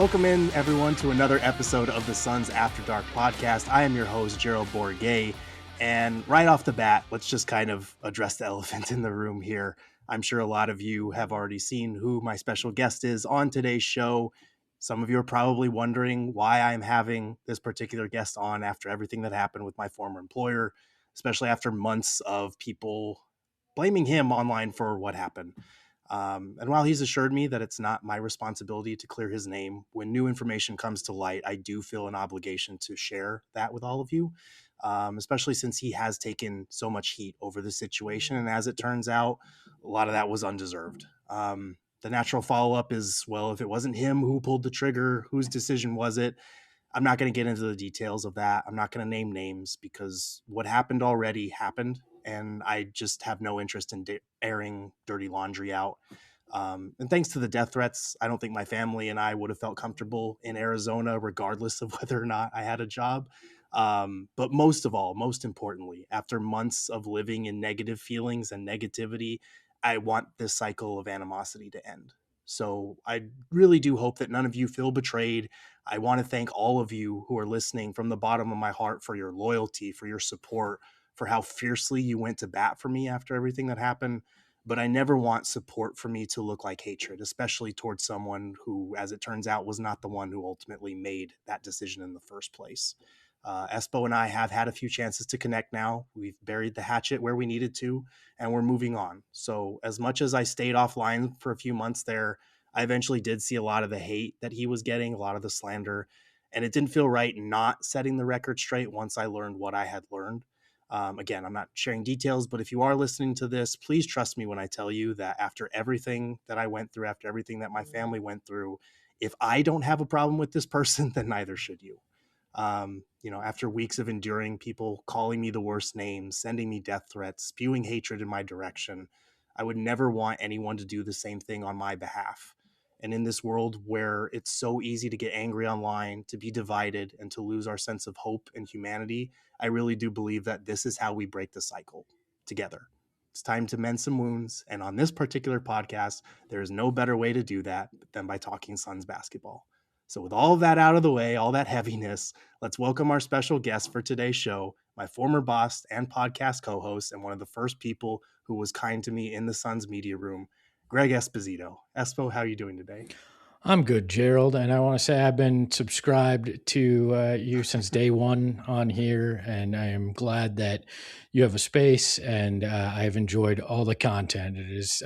Welcome in, everyone, to another episode of the Suns After Dark podcast. I am your host, Gerald Bourguet, and right off the bat, let's just kind of address the elephant in the room here. I'm sure a lot of you have already seen who my special guest is on today's show. Some of you are probably wondering why I'm having this particular guest on after everything that happened with my former employer, especially after months of people blaming him online for what happened. And while he's assured me that it's not my responsibility to clear his name, when new information comes to light, I do feel an obligation to share that with all of you, especially since he has taken so much heat over the situation. And as it turns out, a lot of that was undeserved. The natural follow-up is, well, if it wasn't him who pulled the trigger, whose decision was it? I'm not going to get into the details of that. I'm not going to name names because what happened already happened. And I just have no interest in airing dirty laundry out. And thanks to the death threats, I don't think my family and I would have felt comfortable in Arizona, regardless of whether or not I had a job. But most of all, most importantly, after months of living in negative feelings and negativity, I want this cycle of animosity to end. So I really do hope that none of you feel betrayed. I want to thank all of you who are listening from the bottom of my heart for your loyalty, for your support, for how fiercely you went to bat for me after everything that happened. But I never want support for me to look like hatred, especially towards someone who, as it turns out, was not the one who ultimately made that decision in the first place. Espo and I have had a few chances to connect now. We've buried the hatchet where we needed to, and we're moving on. So as much as I stayed offline for a few months there, I eventually did see a lot of the hate that he was getting, a lot of the slander, and it didn't feel right not setting the record straight once I learned what I had learned. Again, I'm not sharing details, but if you are listening to this, please trust me when I tell you that after everything that I went through, after everything that my family went through, if I don't have a problem with this person, then neither should you. After weeks of enduring people calling me the worst names, sending me death threats, spewing hatred in my direction, I would never want anyone to do the same thing on my behalf. And in this world where it's so easy to get angry online, to be divided, and to lose our sense of hope and humanity, I really do believe that this is how we break the cycle together. It's time to mend some wounds. And on this particular podcast, there is no better way to do that than by talking Suns basketball. So with all of that out of the way, all that heaviness, let's welcome our special guest for today's show, my former boss and podcast co-host, and one of the first people who was kind to me in the Suns media room, Greg Esposito. Espo, how are you doing today? I'm good, Gerald, and I want to say I've been subscribed to you since day one on here, and I am glad that you have a space, and I've enjoyed all the content. It is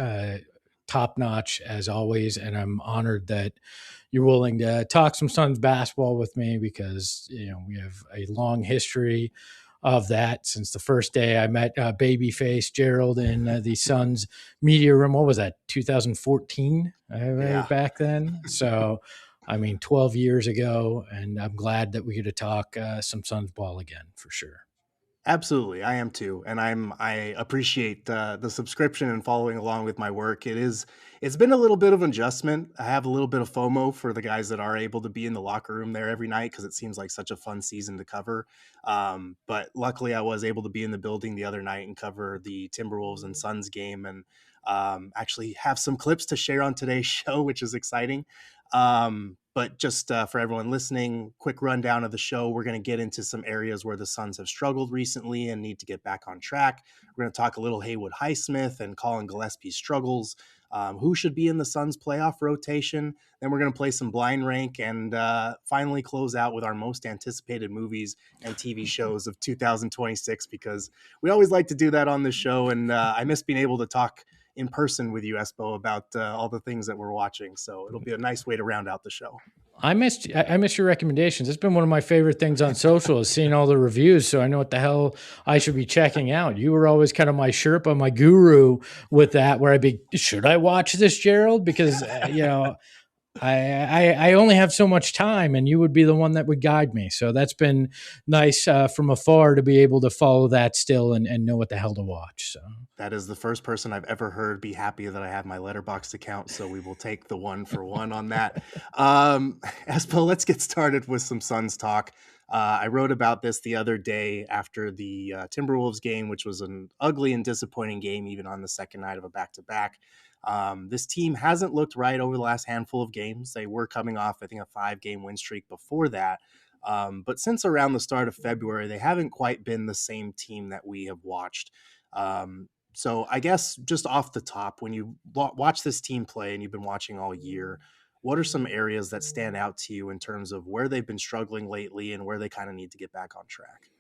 top notch as always, and I'm honored that you're willing to talk some Suns basketball with me because we have a long history of that since the first day I met Babyface Gerald in the Suns media room. What was that, 2014? Yeah. Back then. So, 12 years ago, and I'm glad that we get to talk some Suns ball again for sure. Absolutely, I am too, and I appreciate the subscription and following along with my work. It's been a little bit of an adjustment. I have a little bit of FOMO for the guys that are able to be in the locker room there every night because it seems like such a fun season to cover. But luckily, I was able to be in the building the other night and cover the Timberwolves and Suns game, and actually have some clips to share on today's show, which is exciting. But just for everyone listening, quick rundown of the show. We're going to get into some areas where the Suns have struggled recently and need to get back on track. We're going to talk a little Haywood Highsmith and Collin Gillespie struggles, who should be in the Suns playoff rotation. Then we're going to play some blind rank and finally close out with our most anticipated movies and TV shows of 2026, because we always like to do that on the show. And I miss being able to talk in person with you, Espo, about all the things that we're watching. So it'll be a nice way to round out the show. I missed your recommendations. It's been one of my favorite things on social is seeing all the reviews, so I know what the hell I should be checking out. You were always kind of my Sherpa, my guru with that, where I'd be, should I watch this, Gerald? Because I only have so much time, and you would be the one that would guide me. So that's been nice from afar to be able to follow that still and know what the hell to watch. So that is the first person I've ever heard be happy that I have my Letterboxd account. So we will take the one for one on that. Espo, let's get started with some Suns talk. I wrote about this the other day after the Timberwolves game, which was an ugly and disappointing game, even on the second night of a back-to-back. This team hasn't looked right over the last handful of games. They were coming off, I think, a 5-game win streak before that. But since around the start of February, they haven't quite been the same team that we have watched. So I guess just off the top, when you watch this team play and you've been watching all year, what are some areas that stand out to you in terms of where they've been struggling lately and where they kind of need to get back on track?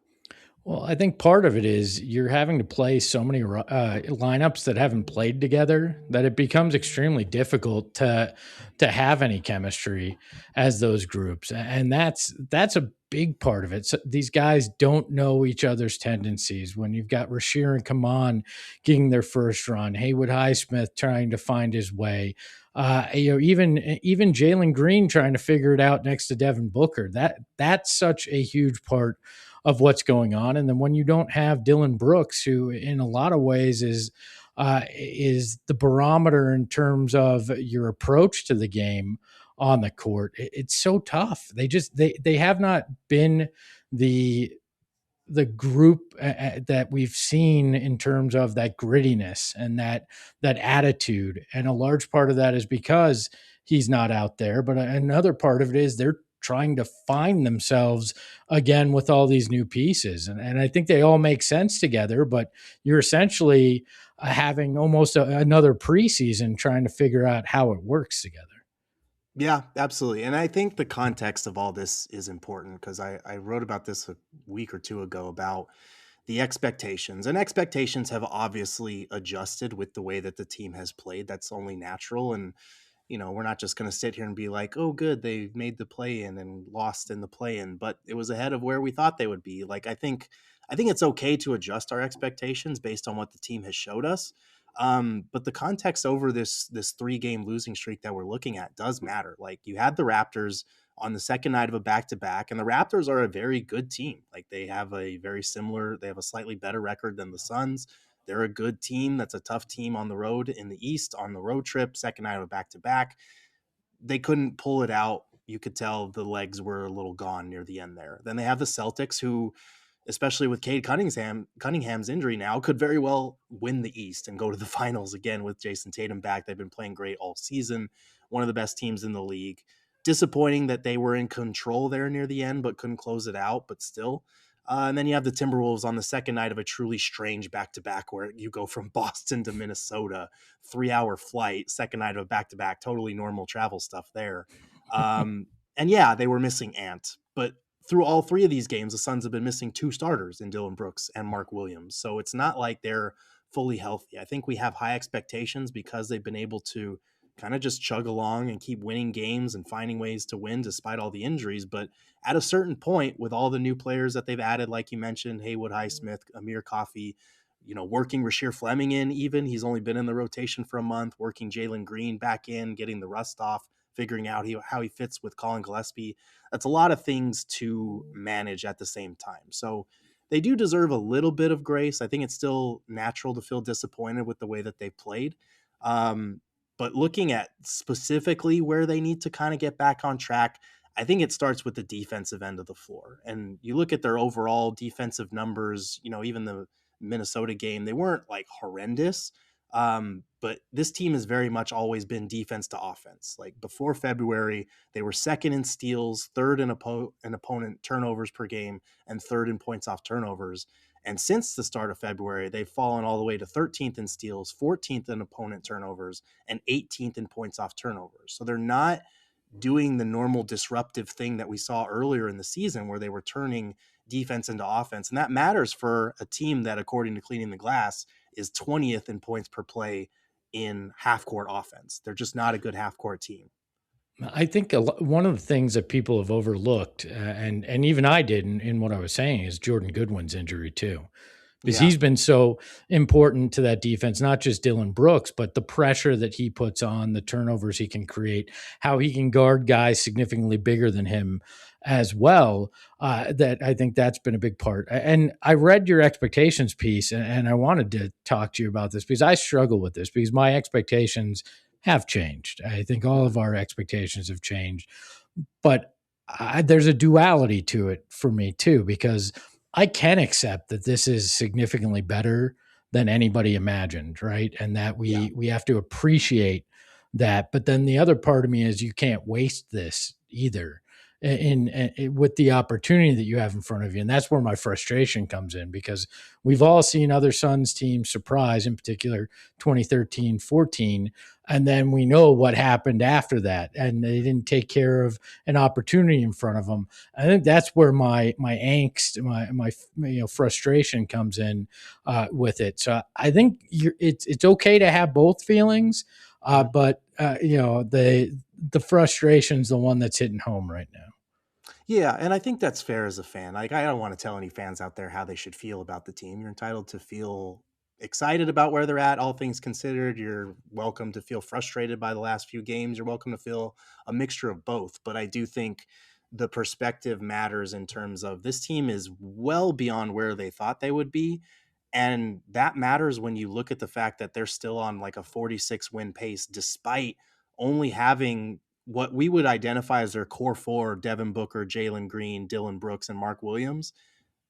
Well, I think part of it is you're having to play so many lineups that haven't played together that it becomes extremely difficult to have any chemistry as those groups, and that's a big part of it. So these guys don't know each other's tendencies. When you've got Rasheer and Kaman getting their first run, Haywood Highsmith trying to find his way, even Jalen Green trying to figure it out next to Devin Booker. That's such a huge part of what's going on. And then when you don't have Dylan Brooks, who in a lot of ways is the barometer in terms of your approach to the game on the court, it's so tough. They have not been the group that we've seen in terms of that grittiness and that attitude. And a large part of that is because he's not out there, but another part of it is they're trying to find themselves again with all these new pieces. And I think they all make sense together, but you're essentially having almost another preseason trying to figure out how it works together. Yeah, absolutely. And I think the context of all this is important because I wrote about this a week or two ago about the expectations. And expectations have obviously adjusted with the way that the team has played. That's only natural. And, we're not just going to sit here and be like, oh, good, they made the play in and lost in the play in, but it was ahead of where we thought they would be. Like, I think it's okay to adjust our expectations based on what the team has showed us. But the context over this 3-game losing streak that we're looking at does matter. Like, you had the Raptors on the second night of a back-to-back, and the Raptors are a very good team. Like, they have a slightly better record than the Suns. They're a good team. That's a tough team on the road in the East on the road trip, second night of a back-to-back. They couldn't pull it out. You could tell the legs were a little gone near the end there. Then they have the Celtics, who, especially with Cade Cunningham's injury now, could very well win the East and go to the finals again with Jason Tatum back. They've been playing great all season. One of the best teams in the league. Disappointing that they were in control there near the end, but couldn't close it out, but still. And then you have the Timberwolves on the second night of a truly strange back-to-back where you go from Boston to Minnesota, 3-hour flight, second night of a back-to-back, totally normal travel stuff there. And yeah, they were missing Ant, but through all 3 of these games, the Suns have been missing 2 starters in Dylan Brooks and Mark Williams. So it's not like they're fully healthy. I think we have high expectations because they've been able to kind of just chug along and keep winning games and finding ways to win despite all the injuries. But at a certain point, with all the new players that they've added, like you mentioned, Haywood Highsmith, Amir Coffey, working Rasheer Fleming in, even he's only been in the rotation for a month, working Jalen Green back in, getting the rust off, figuring out how he fits with Collin Gillespie. That's a lot of things to manage at the same time. So they do deserve a little bit of grace. I think it's still natural to feel disappointed with the way that they've played. But looking at specifically where they need to kind of get back on track, I think it starts with the defensive end of the floor. And you look at their overall defensive numbers, even the Minnesota game, they weren't like horrendous. But this team has very much always been defense to offense. Like, before February, they were second in steals, third in opponent turnovers per game, and third in points off turnovers. And since the start of February, they've fallen all the way to 13th in steals, 14th in opponent turnovers, and 18th in points off turnovers. So they're not doing the normal disruptive thing that we saw earlier in the season where they were turning defense into offense. And that matters for a team that, according to Cleaning the Glass, is 20th in points per play in half-court offense. They're just not a good half-court team. I think one of the things that people have overlooked, and even I did in what I was saying, is Jordan Goodwin's injury too, because Yeah. he's been so important to that defense. Not just Dylan Brooks, but the pressure that he puts on, the turnovers he can create, how he can guard guys significantly bigger than him as well. That I think that's been a big part. And I read your expectations piece, and I wanted to talk to you about this because I struggle with this because my expectations have changed. I think all of our expectations have changed, but there's a duality to it for me too, because I can accept that this is significantly better than anybody imagined, right? And that Yeah. we have to appreciate that. But then the other part of me is you can't waste this either with the opportunity that you have in front of you. And that's where my frustration comes in, because we've all seen other Suns teams surprise, in particular 2013-14, and then we know what happened after that, and they didn't take care of an opportunity in front of them. I think that's where my angst, my frustration comes in with it. So I think it's okay to have both feelings, Mhm. but the frustration's the one that's hitting home right now. Yeah, and I think that's fair as a fan. Like, I don't want to tell any fans out there how they should feel about the team. You're entitled to feel excited about where they're at, all things considered. You're welcome to feel frustrated by the last few games. You're welcome to feel a mixture of both. But I do think the perspective matters in terms of this team is well beyond where they thought they would be. And that matters when you look at the fact that they're still on like a 46 win pace, despite only having what we would identify as their core four: Devin Booker, Jalen Green, Dylan Brooks, and Mark Williams.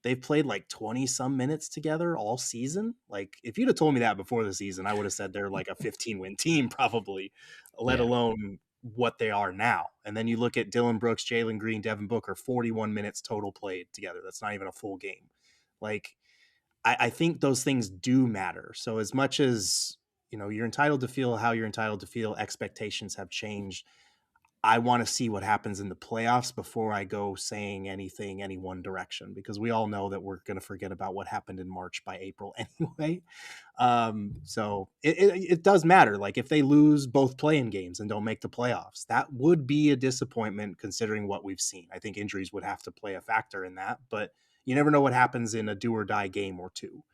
They've played like 20 some minutes together all season. Like, if you'd have told me that before the season, I would have said they're like a 15-win team, probably, let Yeah. alone what they are now. And then you look at Dylan Brooks, Jalen Green, Devin Booker, 41 minutes total played together. That's not even a full game. Like, I think those things do matter. So as much as, you're entitled to feel how you're entitled to feel, expectations have changed. I want to see what happens in the playoffs before I go saying anything any one direction, because we all know that we're going to forget about what happened in March by April anyway. So it does matter. Like, if they lose both play-in games and don't make the playoffs, that would be a disappointment considering what we've seen. I think injuries would have to play a factor in that, but you never know what happens in a do or die game or two.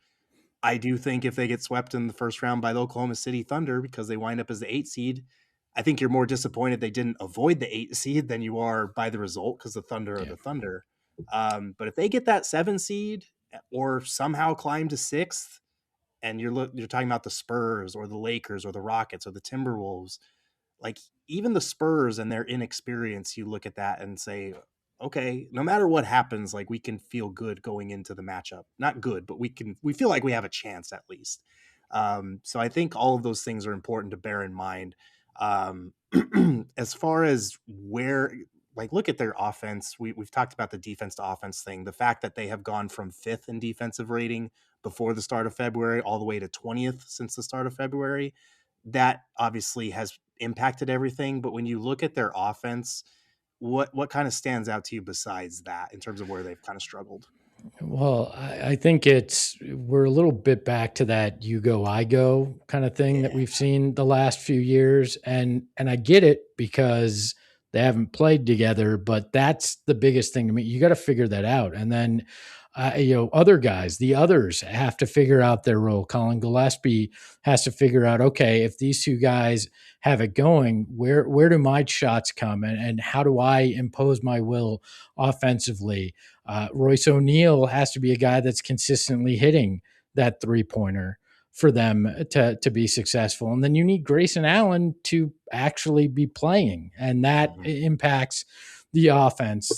I do think if they get swept in the first round by the Oklahoma City Thunder because they wind up as the 8 seed, I think you're more disappointed they didn't avoid the 8 seed than you are by the result, because the Thunder are Yeah. the Thunder. But if they get that 7 seed or somehow climb to 6th, and you're talking about the Spurs or the Lakers or the Rockets or the Timberwolves, like, even the Spurs and their inexperience, you look at that and say, okay, no matter what happens, like, we can feel good going into the matchup. Not good, but we feel like we have a chance at least. So I think all of those things are important to bear in mind. Um, as far as where, like, look at their offense. We've talked about the defense to offense thing. The fact that they have gone from 5th in defensive rating before the start of February all the way to 20th since the start of February, that obviously has impacted everything. But when you look at their offense, what kind of stands out to you besides that in terms of where they've kind of struggled? Well, I think we're a little bit back to that you go, I go kind of thing that Yeah. we've seen the last few years. And I get it because they haven't played together, but that's the biggest thing to me. You got to figure that out. And then other guys, the others have to figure out their role. Collin Gillespie has to figure out, okay, if these two guys have it going, where do my shots come, and how do I impose my will offensively? Royce O'Neal has to be a guy that's consistently hitting that 3-pointer for them to be successful. And then you need Grayson Allen to actually be playing, and that Mhm. impacts the offense.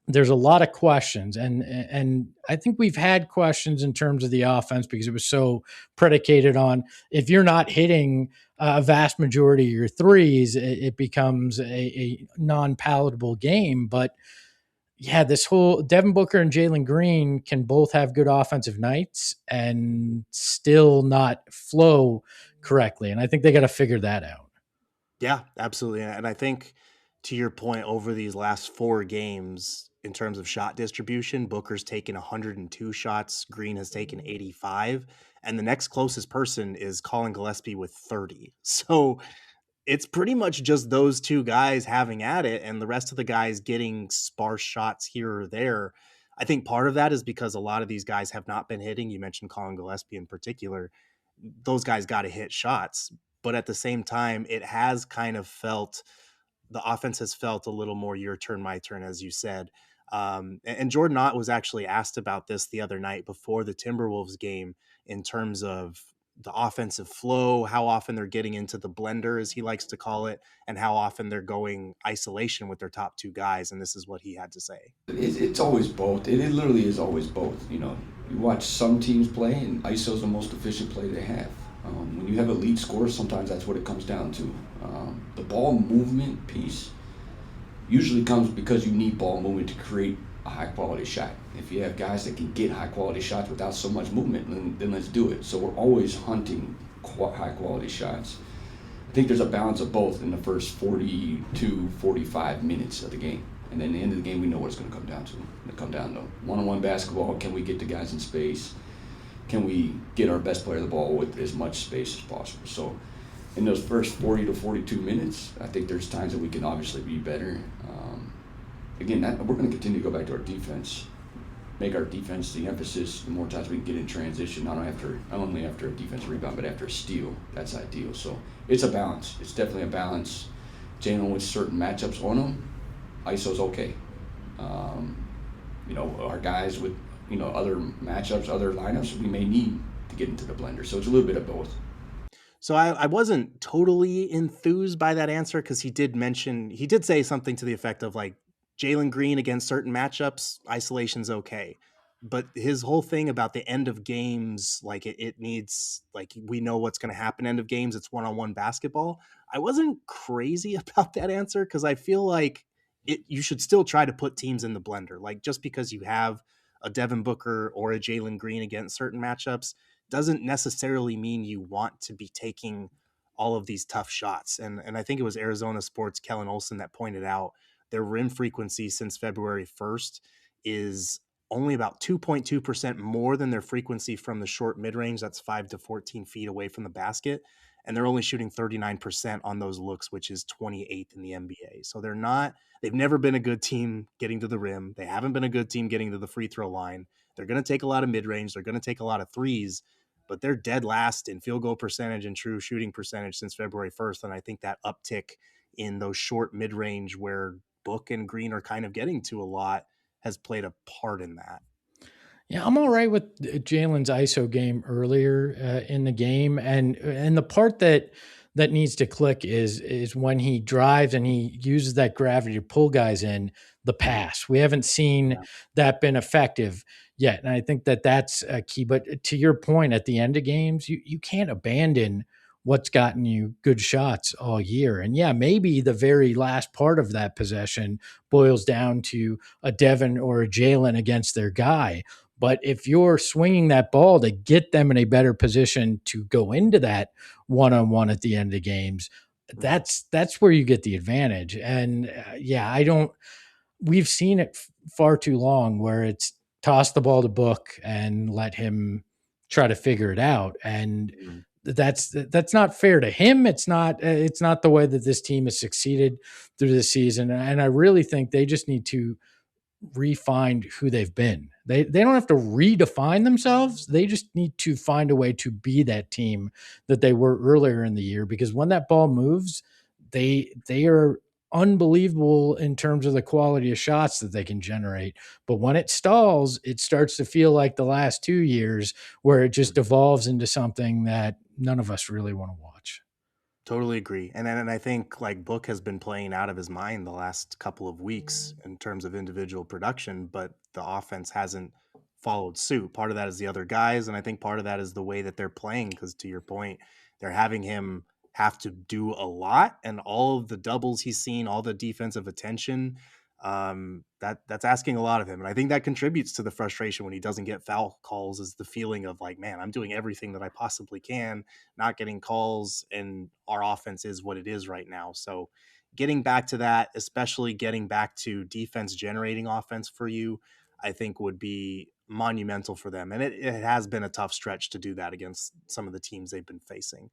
There's a lot of questions, and I think we've had questions in terms of the offense because it was so predicated on, if you're not hitting a vast majority of your threes, it becomes a non-palatable game. But yeah, this whole Devin Booker and Jalen Green can both have good offensive nights and still not flow correctly, and I think they got to figure that out. Yeah, absolutely. And I think, to your point, over these last 4 games, in terms of shot distribution, Booker's taken 102 shots, Green has taken 85, and the next closest person is Collin Gillespie with 30. So it's pretty much just those two guys having at it, and the rest of the guys getting sparse shots here or there. I think part of that is because a lot of these guys have not been hitting. You mentioned Colin Gillespie in particular. Those guys got to hit shots. But at the same time, it has kind of felt, the offense has felt a little more your turn, my turn, as you said. And Jordan Ott was actually asked about this the other night before the Timberwolves game, in terms of the offensive flow, how often they're getting into the blender, as he likes to call it, and how often they're going isolation with their top two guys. And this is what he had to say. It's always both. It literally is always both. You watch some teams play, and ISO is the most efficient play they have. When you have elite scores, sometimes that's what it comes down to. The ball movement piece usually comes because you need ball movement to create a high quality shot. If you have guys that can get high quality shots without so much movement, then let's do it. So we're always hunting high quality shots. I think there's a balance of both in the first 42, 45 minutes of the game. And then at the end of the game, we know what it's going to come down to. It's going to come down to one-on-one basketball. Can we get the guys in space? Can we get our best player the ball with as much space as possible? So in those first 40 to 42 minutes, I think there's times that we can obviously be better. Again, we're going to continue to go back to our defense, make our defense the emphasis. The more times we can get in transition, not only after a defensive rebound, but after a steal, that's ideal. So it's a balance. It's definitely a balance. Jalen with certain matchups on him, ISO's okay. Our guys with other matchups, other lineups, we may need to get into the blender. So it's a little bit of both. So I wasn't totally enthused by that answer because he did say something to the effect of like Jalen Green against certain matchups, isolation's okay. But his whole thing about the end of games, like it needs, like we know what's going to happen end of games, it's one-on-one basketball. I wasn't crazy about that answer because I feel like you should still try to put teams in the blender. Like just because you have a Devin Booker or a Jalen Green against certain matchups doesn't necessarily mean you want to be taking all of these tough shots. And I think it was Arizona Sports' Kellen Olson that pointed out their rim frequency since February 1st is only about 2.2% more than their frequency from the short mid-range. That's 5 to 14 feet away from the basket. And they're only shooting 39% on those looks, which is 28th in the NBA. So they've never been a good team getting to the rim. They haven't been a good team getting to the free throw line. They're going to take a lot of mid-range. They're going to take a lot of threes, but they're dead last in field goal percentage and true shooting percentage since February 1st. And I think that uptick in those short mid-range where Book and Green are kind of getting to a lot has played a part in that. Yeah, I'm all right with Jalen's ISO game earlier in the game, and the part that needs to click is when he drives and he uses that gravity to pull guys in the pass. We haven't seen Yeah. that been effective yet, and I think that's a key. But to your point, at the end of games, you can't abandon what's gotten you good shots all year. And yeah, maybe the very last part of that possession boils down to a Devin or a Jalen against their guy. But if you're swinging that ball to get them in a better position to go into that one-on-one at the end of games, that's where you get the advantage. And yeah, I don't. We've seen it far too long where it's toss the ball to Book and let him try to figure it out. And Mm-hmm. that's not fair to him. It's not the way that this team has succeeded through the season. And I really think they just need to refined who they've been. They don't have to redefine themselves. They just need to find a way to be that team that they were earlier in the year, because when that ball moves, they are unbelievable in terms of the quality of shots that they can generate. But when it stalls, it starts to feel like the last 2 years where it just evolves into something that none of us really want to watch. Totally agree. And I think like Book has been playing out of his mind the last couple of weeks in terms of individual production, but the offense hasn't followed suit. Part of that is the other guys, and I think part of that is the way that they're playing, because to your point, they're having him have to do a lot, and all of the doubles he's seen, all the defensive attention, that's asking a lot of him. And I think that contributes to the frustration when he doesn't get foul calls, is the feeling of like, man, I'm doing everything that I possibly can, not getting calls, and our offense is what it is right now. So getting back to that, especially getting back to defense generating offense for you, I think would be monumental for them. And it has been a tough stretch to do that against some of the teams they've been facing.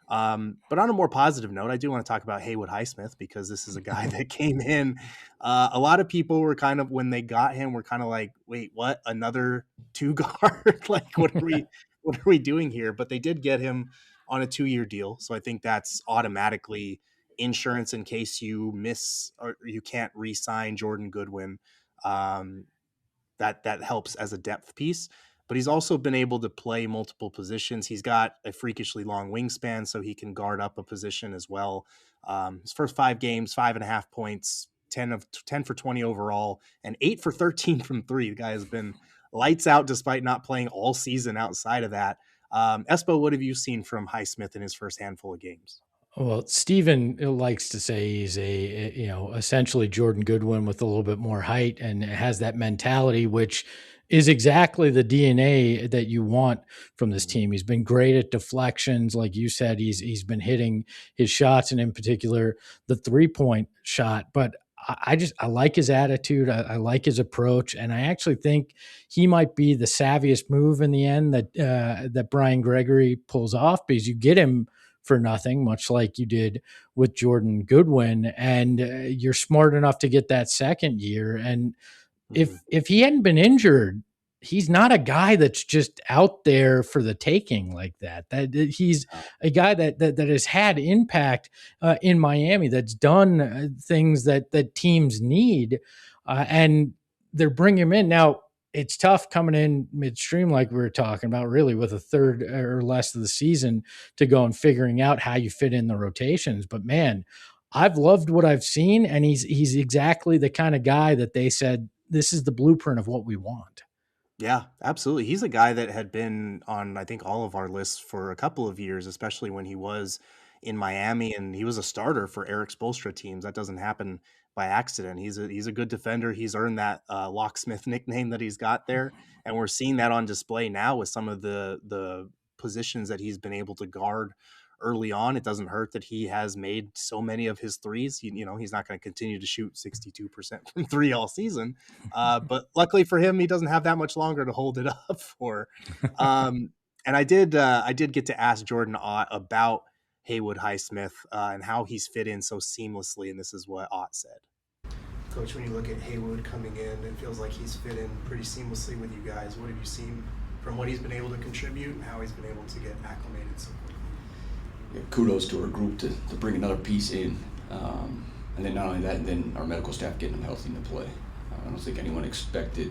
But on a more positive note, I do want to talk about Haywood Highsmith, because this is a guy that came in. A lot of people were kind of, when they got him, were kind of like, wait, what? Another two guard? Like, what are we doing here? But they did get him on a 2-year deal. So I think that's automatically insurance in case you miss or you can't re-sign Jordan Goodwin. That helps as a depth piece. but he's also been able to play multiple positions. He's got a freakishly long wingspan, so he can guard up a position as well. His first 5 games, 5.5 points, 10 for 20 overall, and 8 for 13 from three. The guy has been lights out despite not playing all season outside of that. Espo, what have you seen from Highsmith in his first handful of games? Well, Steven likes to say he's essentially Jordan Goodwin with a little bit more height and has that mentality, which is exactly the DNA that you want from this team. He's been great at deflections. Like you said, he's been hitting his shots, and in particular, the 3-point shot. But I like his attitude. I like his approach. And I actually think he might be the savviest move in the end that Brian Gregory pulls off, because you get him for nothing, much like you did with Jordan Goodwin, and you're smart enough to get that second year. And if he hadn't been injured, he's not a guy that's just out there for the taking like that. That he's a guy that has had impact in Miami, that's done things that teams need, and they're bringing him in now. It's tough coming in midstream, like we were talking about, really with a third or less of the season to go and figuring out how you fit in the rotations. But man, I've loved what I've seen, and he's exactly the kind of guy that they said, this is the blueprint of what we want. Yeah, absolutely. He's a guy that had been on, I think, all of our lists for a couple of years, especially when he was in Miami and he was a starter for Eric Spoelstra teams. That doesn't happen by accident. He's a good defender. He's earned that locksmith nickname that he's got there, and we're seeing that on display now with some of the positions that he's been able to guard early on. It doesn't hurt that he has made so many of his threes. He's not going to continue to shoot 62% from three all season. But luckily for him, he doesn't have that much longer to hold it up for. And I did get to ask Jordan Ott about Haywood Highsmith and how he's fit in so seamlessly. And this is what Ott said. Coach, when you look at Haywood coming in, it feels like he's fit in pretty seamlessly with you guys. What have you seen from what he's been able to contribute and how he's been able to get acclimated so quickly? Yeah, kudos to our group to bring another piece in. And then not only that, then our medical staff getting him healthy to play. I don't think anyone expected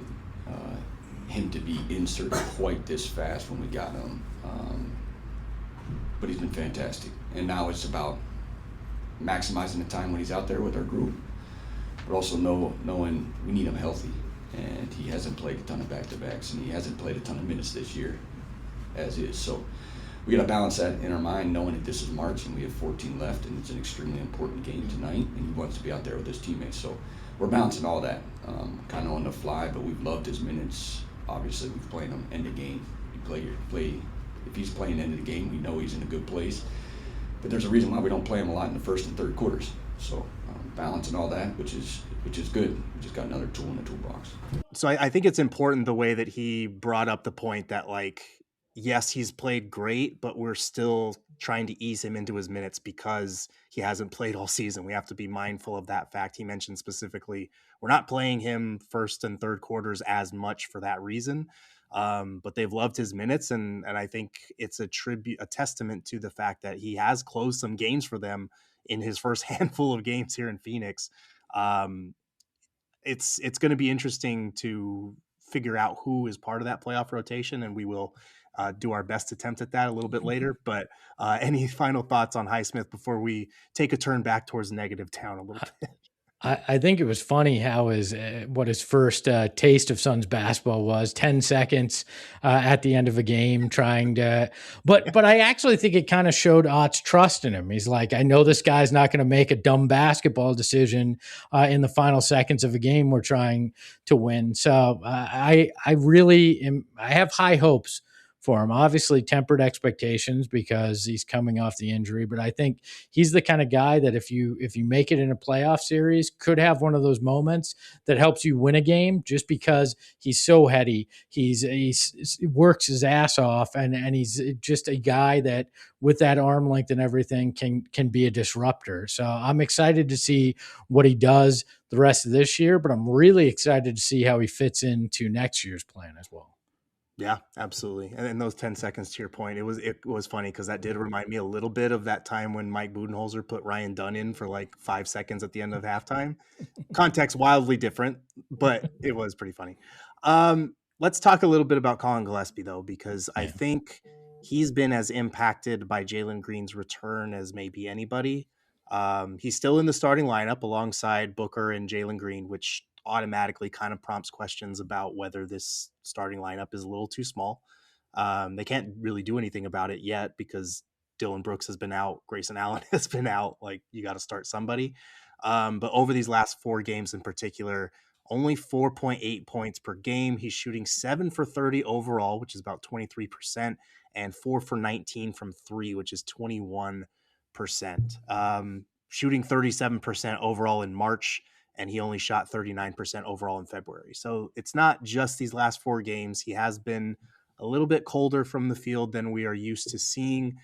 him to be inserted quite this fast when we got him. But he's been fantastic. And now it's about maximizing the time when he's out there with our group, but also knowing we need him healthy. And he hasn't played a ton of back-to-backs, and he hasn't played a ton of minutes this year as is. So we got to balance that in our mind, knowing that this is March and we have 14 left, and it's an extremely important game tonight, and he wants to be out there with his teammates. So we're balancing all that, kind of on the fly, but we've loved his minutes. Obviously, we've played him end of game. If he's playing end of the game, we know he's in a good place. But there's a reason why we don't play him a lot in the first and third quarters. So balancing all that, which is good. We just got another tool in the toolbox. So I think it's important the way that he brought up the point that, like, yes, he's played great, but we're still trying to ease him into his minutes because he hasn't played all season. We have to be mindful of that fact. He mentioned specifically, we're not playing him first and third quarters as much for that reason. But they've loved his minutes, and I think it's a testament to the fact that he has closed some games for them in his first handful of games here in Phoenix. It's going to be interesting to figure out who is part of that playoff rotation, and we will do our best attempt at that a little bit later. But any final thoughts on Highsmith before we take a turn back towards negative town a little bit? I think it was funny how what his first taste of Suns basketball was 10 seconds at the end of a game trying to, but I actually think it kind of showed Ott's trust in him. He's like, I know this guy's not going to make a dumb basketball decision in the final seconds of a game we're trying to win. So I have high hopes for him. Obviously tempered expectations because he's coming off the injury, but I think he's the kind of guy that if you make it in a playoff series, could have one of those moments that helps you win a game just because he's so heady. He works his ass off, and he's just a guy that with that arm length and everything can be a disruptor. So I'm excited to see what he does the rest of this year, but I'm really excited to see how he fits into next year's plan as well. Yeah, absolutely. And in those 10 seconds, to your point, it was funny because that did remind me a little bit of that time when Mike Budenholzer put Ryan Dunn in for like 5 seconds at the end of halftime. Context wildly different, but it was pretty funny. Let's talk a little bit about Collin Gillespie, though, because I Yeah. think he's been as impacted by Jalen Green's return as maybe anybody. He's still in the starting lineup alongside Booker and Jalen Green, which automatically kind of prompts questions about whether this starting lineup is a little too small. They can't really do anything about it yet because Dylan Brooks has been out, Grayson Allen has been out. Like, you got to start somebody. But over these last 4 games in particular, only 4.8 points per game. He's shooting 7 for 30 overall, which is about 23%, and 4 for 19 from 3, which is 21%. Shooting 37% overall in March, and he only shot 39% overall in February. So it's not just these last 4 games. He has been a little bit colder from the field than we are used to seeing.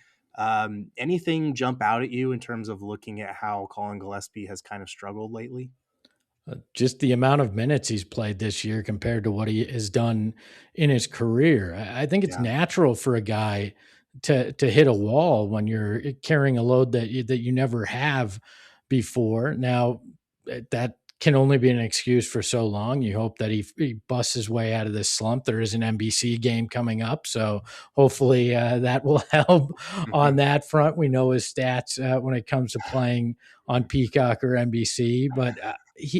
Anything jump out at you in terms of looking at how Collin Gillespie has kind of struggled lately? Just the amount of minutes he's played this year compared to what he has done in his career. I think it's Yeah. natural for a guy to hit a wall when you're carrying a load that you never have before. Now, that can only be an excuse for so long. You hope that he busts his way out of this slump. There is an NBC game coming up, so hopefully that will help on that front. We know his stats when it comes to playing on Peacock or NBC, but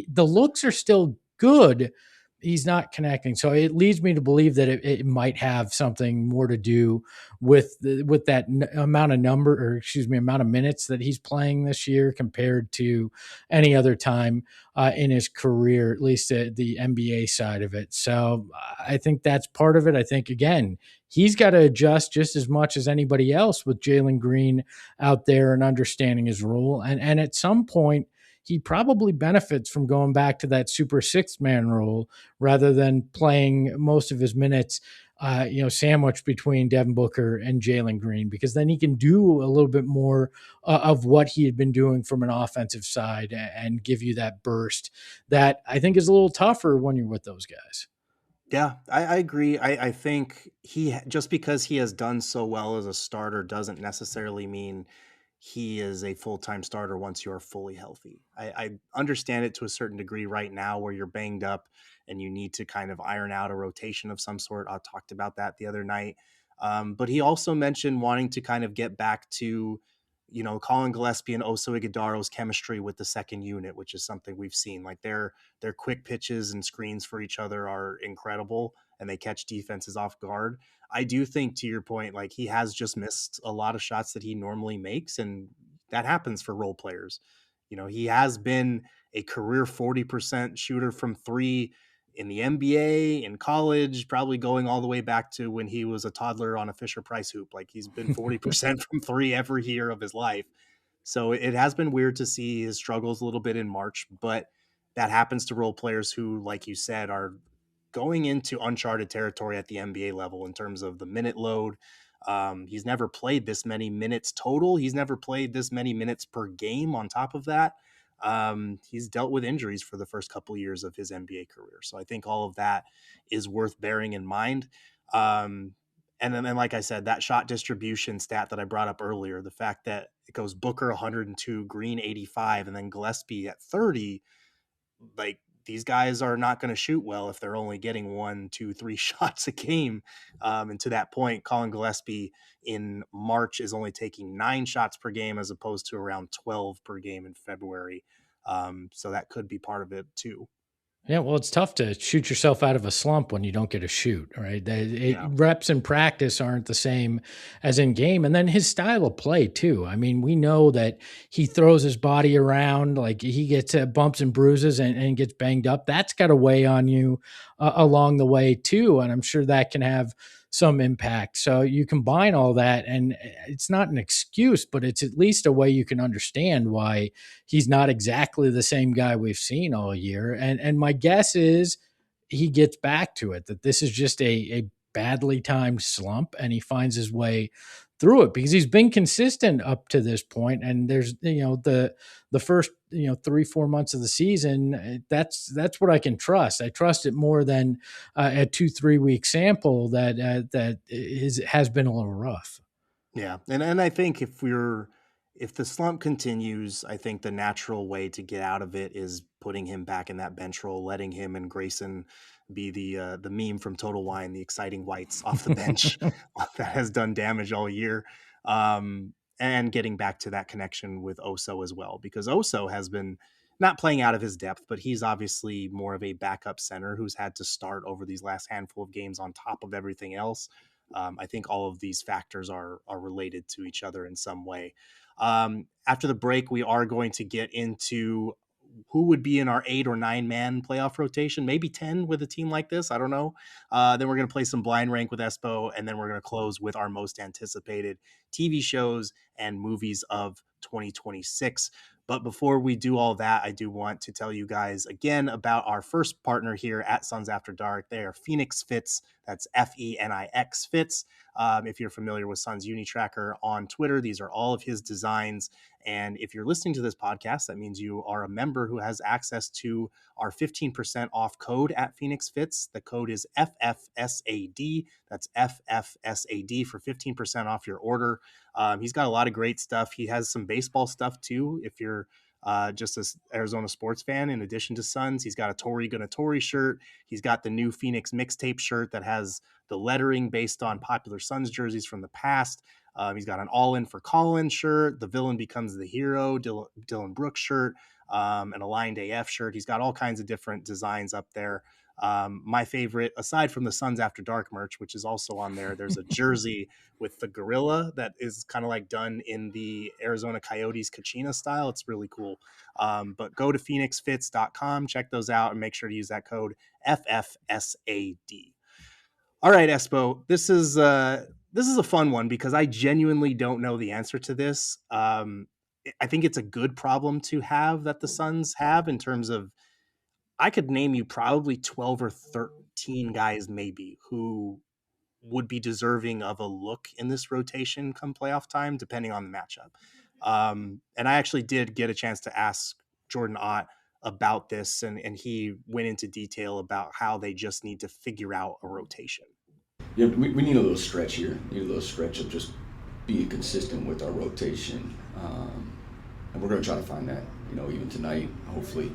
the looks are still good. He's not connecting, so it leads me to believe that it might have something more to do with that amount of minutes that he's playing this year compared to any other time in his career, at least the NBA side of it. So I think that's part of it. I think, again, he's got to adjust just as much as anybody else with Jalen Green out there and understanding his role. And at some point, he probably benefits from going back to that super sixth man role rather than playing most of his minutes, sandwiched between Devin Booker and Jalen Green, because then he can do a little bit more of what he had been doing from an offensive side and give you that burst that I think is a little tougher when you're with those guys. Yeah, I agree. I think just because he has done so well as a starter doesn't necessarily mean he is a full-time starter once you're fully healthy. I understand it to a certain degree right now where you're banged up and you need to kind of iron out a rotation of some sort. I talked about that the other night. But he also mentioned wanting to kind of get back to, Collin Gillespie and Oso Iguodaro's chemistry with the second unit, which is something we've seen. Like their quick pitches and screens for each other are incredible, and they catch defenses off guard. I do think, to your point, like he has just missed a lot of shots that he normally makes, and that happens for role players. He has been a career 40% shooter from 3 in the NBA, in college, probably going all the way back to when he was a toddler on a Fisher Price hoop. Like he's been 40% from 3 every year of his life. So it has been weird to see his struggles a little bit in March, but that happens to role players who, like you said, are going into uncharted territory at the NBA level in terms of the minute load. He's never played this many minutes total. He's never played this many minutes per game on top of that. He's dealt with injuries for the first couple of years of his NBA career. So I think all of that is worth bearing in mind. And then, like I said, that shot distribution stat that I brought up earlier, the fact that it goes Booker 102, Green 85, and then Gillespie at 30, like these guys are not going to shoot well if they're only getting 1, 2, 3 shots a game. And to that point, Collin Gillespie in March is only taking 9 shots per game as opposed to around 12 per game in February. So that could be part of it too. Yeah, well, it's tough to shoot yourself out of a slump when you don't get a shoot, right? Yeah. Reps in practice aren't the same as in game. And then his style of play, too. I mean, we know that he throws his body around, like he gets bumps and bruises and gets banged up. That's got to weigh on you along the way, too. And I'm sure that can have some impact. So you combine all that, and it's not an excuse, but it's at least a way you can understand why he's not exactly the same guy we've seen all year. And my guess is he gets back to it, that this is just a badly timed slump and he finds his way through it because he's been consistent up to this point. And there's, the first, 3-4 months of the season, that's what I can trust. I trust it more than a 2-3 week sample that has been a little rough. Yeah. And I think if we're if the slump continues, I think the natural way to get out of it is putting him back in that bench role, letting him and Grayson be the meme from Total Wine, the exciting whites off the bench that has done damage all year, and getting back to that connection with Oso as well, because Oso has been not playing out of his depth, but he's obviously more of a backup center who's had to start over these last handful of games on top of everything else. I think all of these factors are related to each other in some way. After the break, we are going to get into who would be in our 8 or 9 man playoff rotation, maybe 10 with a team like this. I don't know. Then we're going to play some blind rank with Espo, and then we're going to close with our most anticipated TV shows and movies of 2026. But before we do all that, I do want to tell you guys again about our first partner here at Suns After Dark. They are Phoenix Fits. That's Fenix Fits. If you're familiar with Suns Unitracker on Twitter, these are all of his designs. And if you're listening to this podcast, that means you are a member who has access to our 15% off code at Phoenix Fits. The code is FFSAD. That's FFSAD for 15% off your order. He's got a lot of great stuff. He has some baseball stuff too. If you're just an Arizona sports fan, in addition to Suns, he's got a Tory Gonna Tory shirt. He's got the new Phoenix mixtape shirt that has the lettering based on popular Suns jerseys from the past. He's got an All In for Collin shirt, the Villain Becomes the Hero, Dylan Brooks shirt, an Aligned AF shirt. He's got all kinds of different designs up there. My favorite, aside from the Suns After Dark merch, which is also on there, there's a jersey with the gorilla that is kind of like done in the Arizona Coyotes Kachina style. It's really cool. But go to phoenixfits.com, check those out, and make sure to use that code FFSAD. All right, Espo, this is a fun one because I genuinely don't know the answer to this. I think it's a good problem to have that the Suns have in terms of, I could name you probably 12 or 13 guys maybe who would be deserving of a look in this rotation come playoff time, depending on the matchup. And I actually did get a chance to ask Jordan Ott about this, and he went into detail about how they just need to figure out a rotation. Yeah, we need a little stretch here. We need a little stretch of just being consistent with our rotation. And we're going to try to find that, even tonight, hopefully.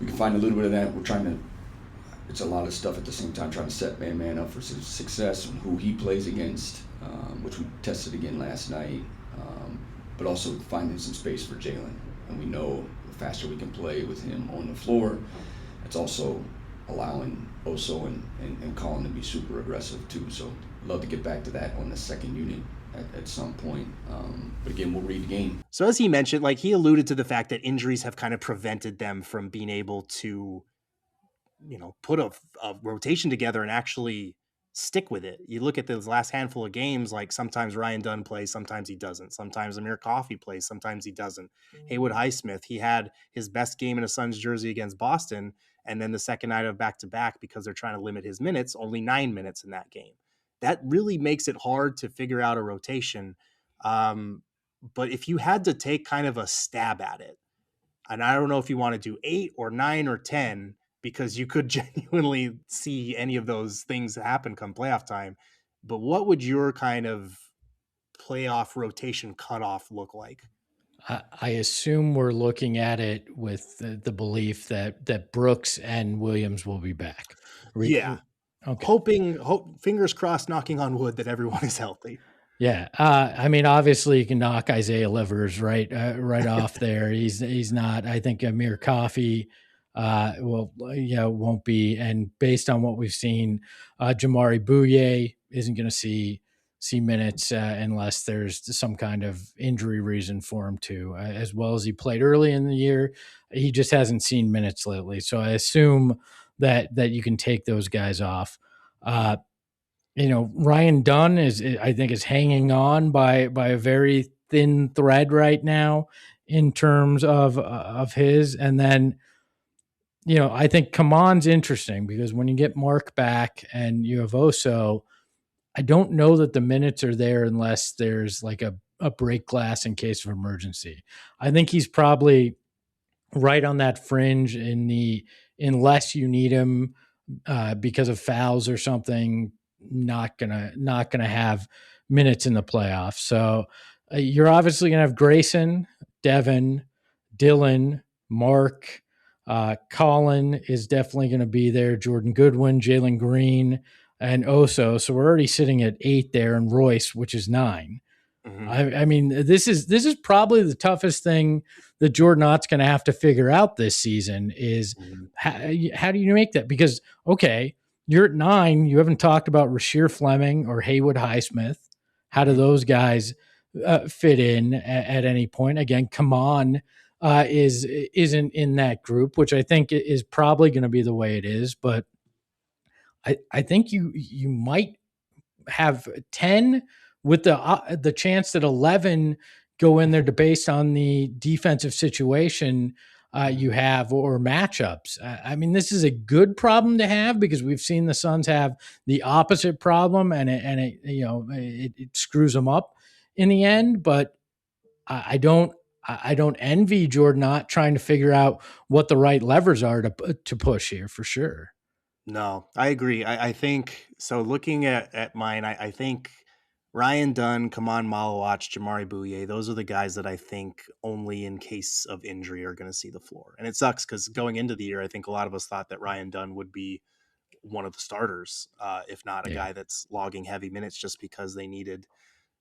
We can find a little bit of that. We're trying to, it's a lot of stuff at the same time, trying to set man up for success and who he plays against, which we tested again last night, but also finding some space for Jalen. And we know the faster we can play with him on the floor, it's also allowing Oso and Collin to be super aggressive too. So love to get back to that on the second unit at some point. But again, we'll read the game. So as he mentioned, like he alluded to the fact that injuries have kind of prevented them from being able to, put a rotation together and actually stick with it. You look at those last handful of games, like sometimes Ryan Dunn plays, sometimes he doesn't. Sometimes Amir Coffey plays, sometimes he doesn't. Haywood Highsmith, he had his best game in a Suns jersey against Boston, and then the second night of back-to-back, because they're trying to limit his minutes, only 9 minutes in that game. That really makes it hard to figure out a rotation. But if you had to take kind of a stab at it, and I don't know if you want to do 8 or 9 or 10, because you could genuinely see any of those things happen come playoff time. But what would your kind of playoff rotation cutoff look like? I assume we're looking at it with the belief that Brooks and Williams will be back. Yeah. Okay. Fingers crossed, knocking on wood, that everyone is healthy. Yeah. Obviously you can knock Isaiah Livers right off there. He's not, I think Amir Coffey, won't be. And based on what we've seen, Jamari Bouye isn't going to see minutes unless there's some kind of injury reason for him to, as well as he played early in the year. He just hasn't seen minutes lately. So I assume that you can take those guys off. Ryan Dunn is hanging on by a very thin thread right now in terms of his. And then, I think Kaman's interesting because when you get Mark back and you have Oso, I don't know that the minutes are there unless there's like a break glass in case of emergency. I think he's probably right on that fringe unless you need him because of fouls or something, not gonna have minutes in the playoffs. So You're obviously going to have Grayson, Devin, Dylan, Mark. Collin is definitely going to be there. Jordan Goodwin, Jalen Green, and Oso. So we're already sitting at 8 there, and Royce, which is 9. Mm-hmm. I mean, this is probably the toughest thing that Jordan Ott's going to have to figure out this season is how do you make that? Because, okay, you're at 9. You haven't talked about Rasheer Fleming or Haywood Highsmith. How do those guys fit in at any point? Again, Kaman isn't in that group, which I think is probably going to be the way it is. But I think you might have 10 with the chance that 11 go in there based on the defensive situation you have or matchups. I mean, this is a good problem to have because we've seen the Suns have the opposite problem, and it screws them up in the end. But I don't envy Jordan not trying to figure out what the right levers are to push here for sure. No, I agree. I think so. Looking at mine, I think Ryan Dunn, Kaman Malawach, Jamari Bouye, those are the guys that I think only in case of injury are going to see the floor. And it sucks because going into the year, I think a lot of us thought that Ryan Dunn would be one of the starters, if not a guy that's logging heavy minutes just because they needed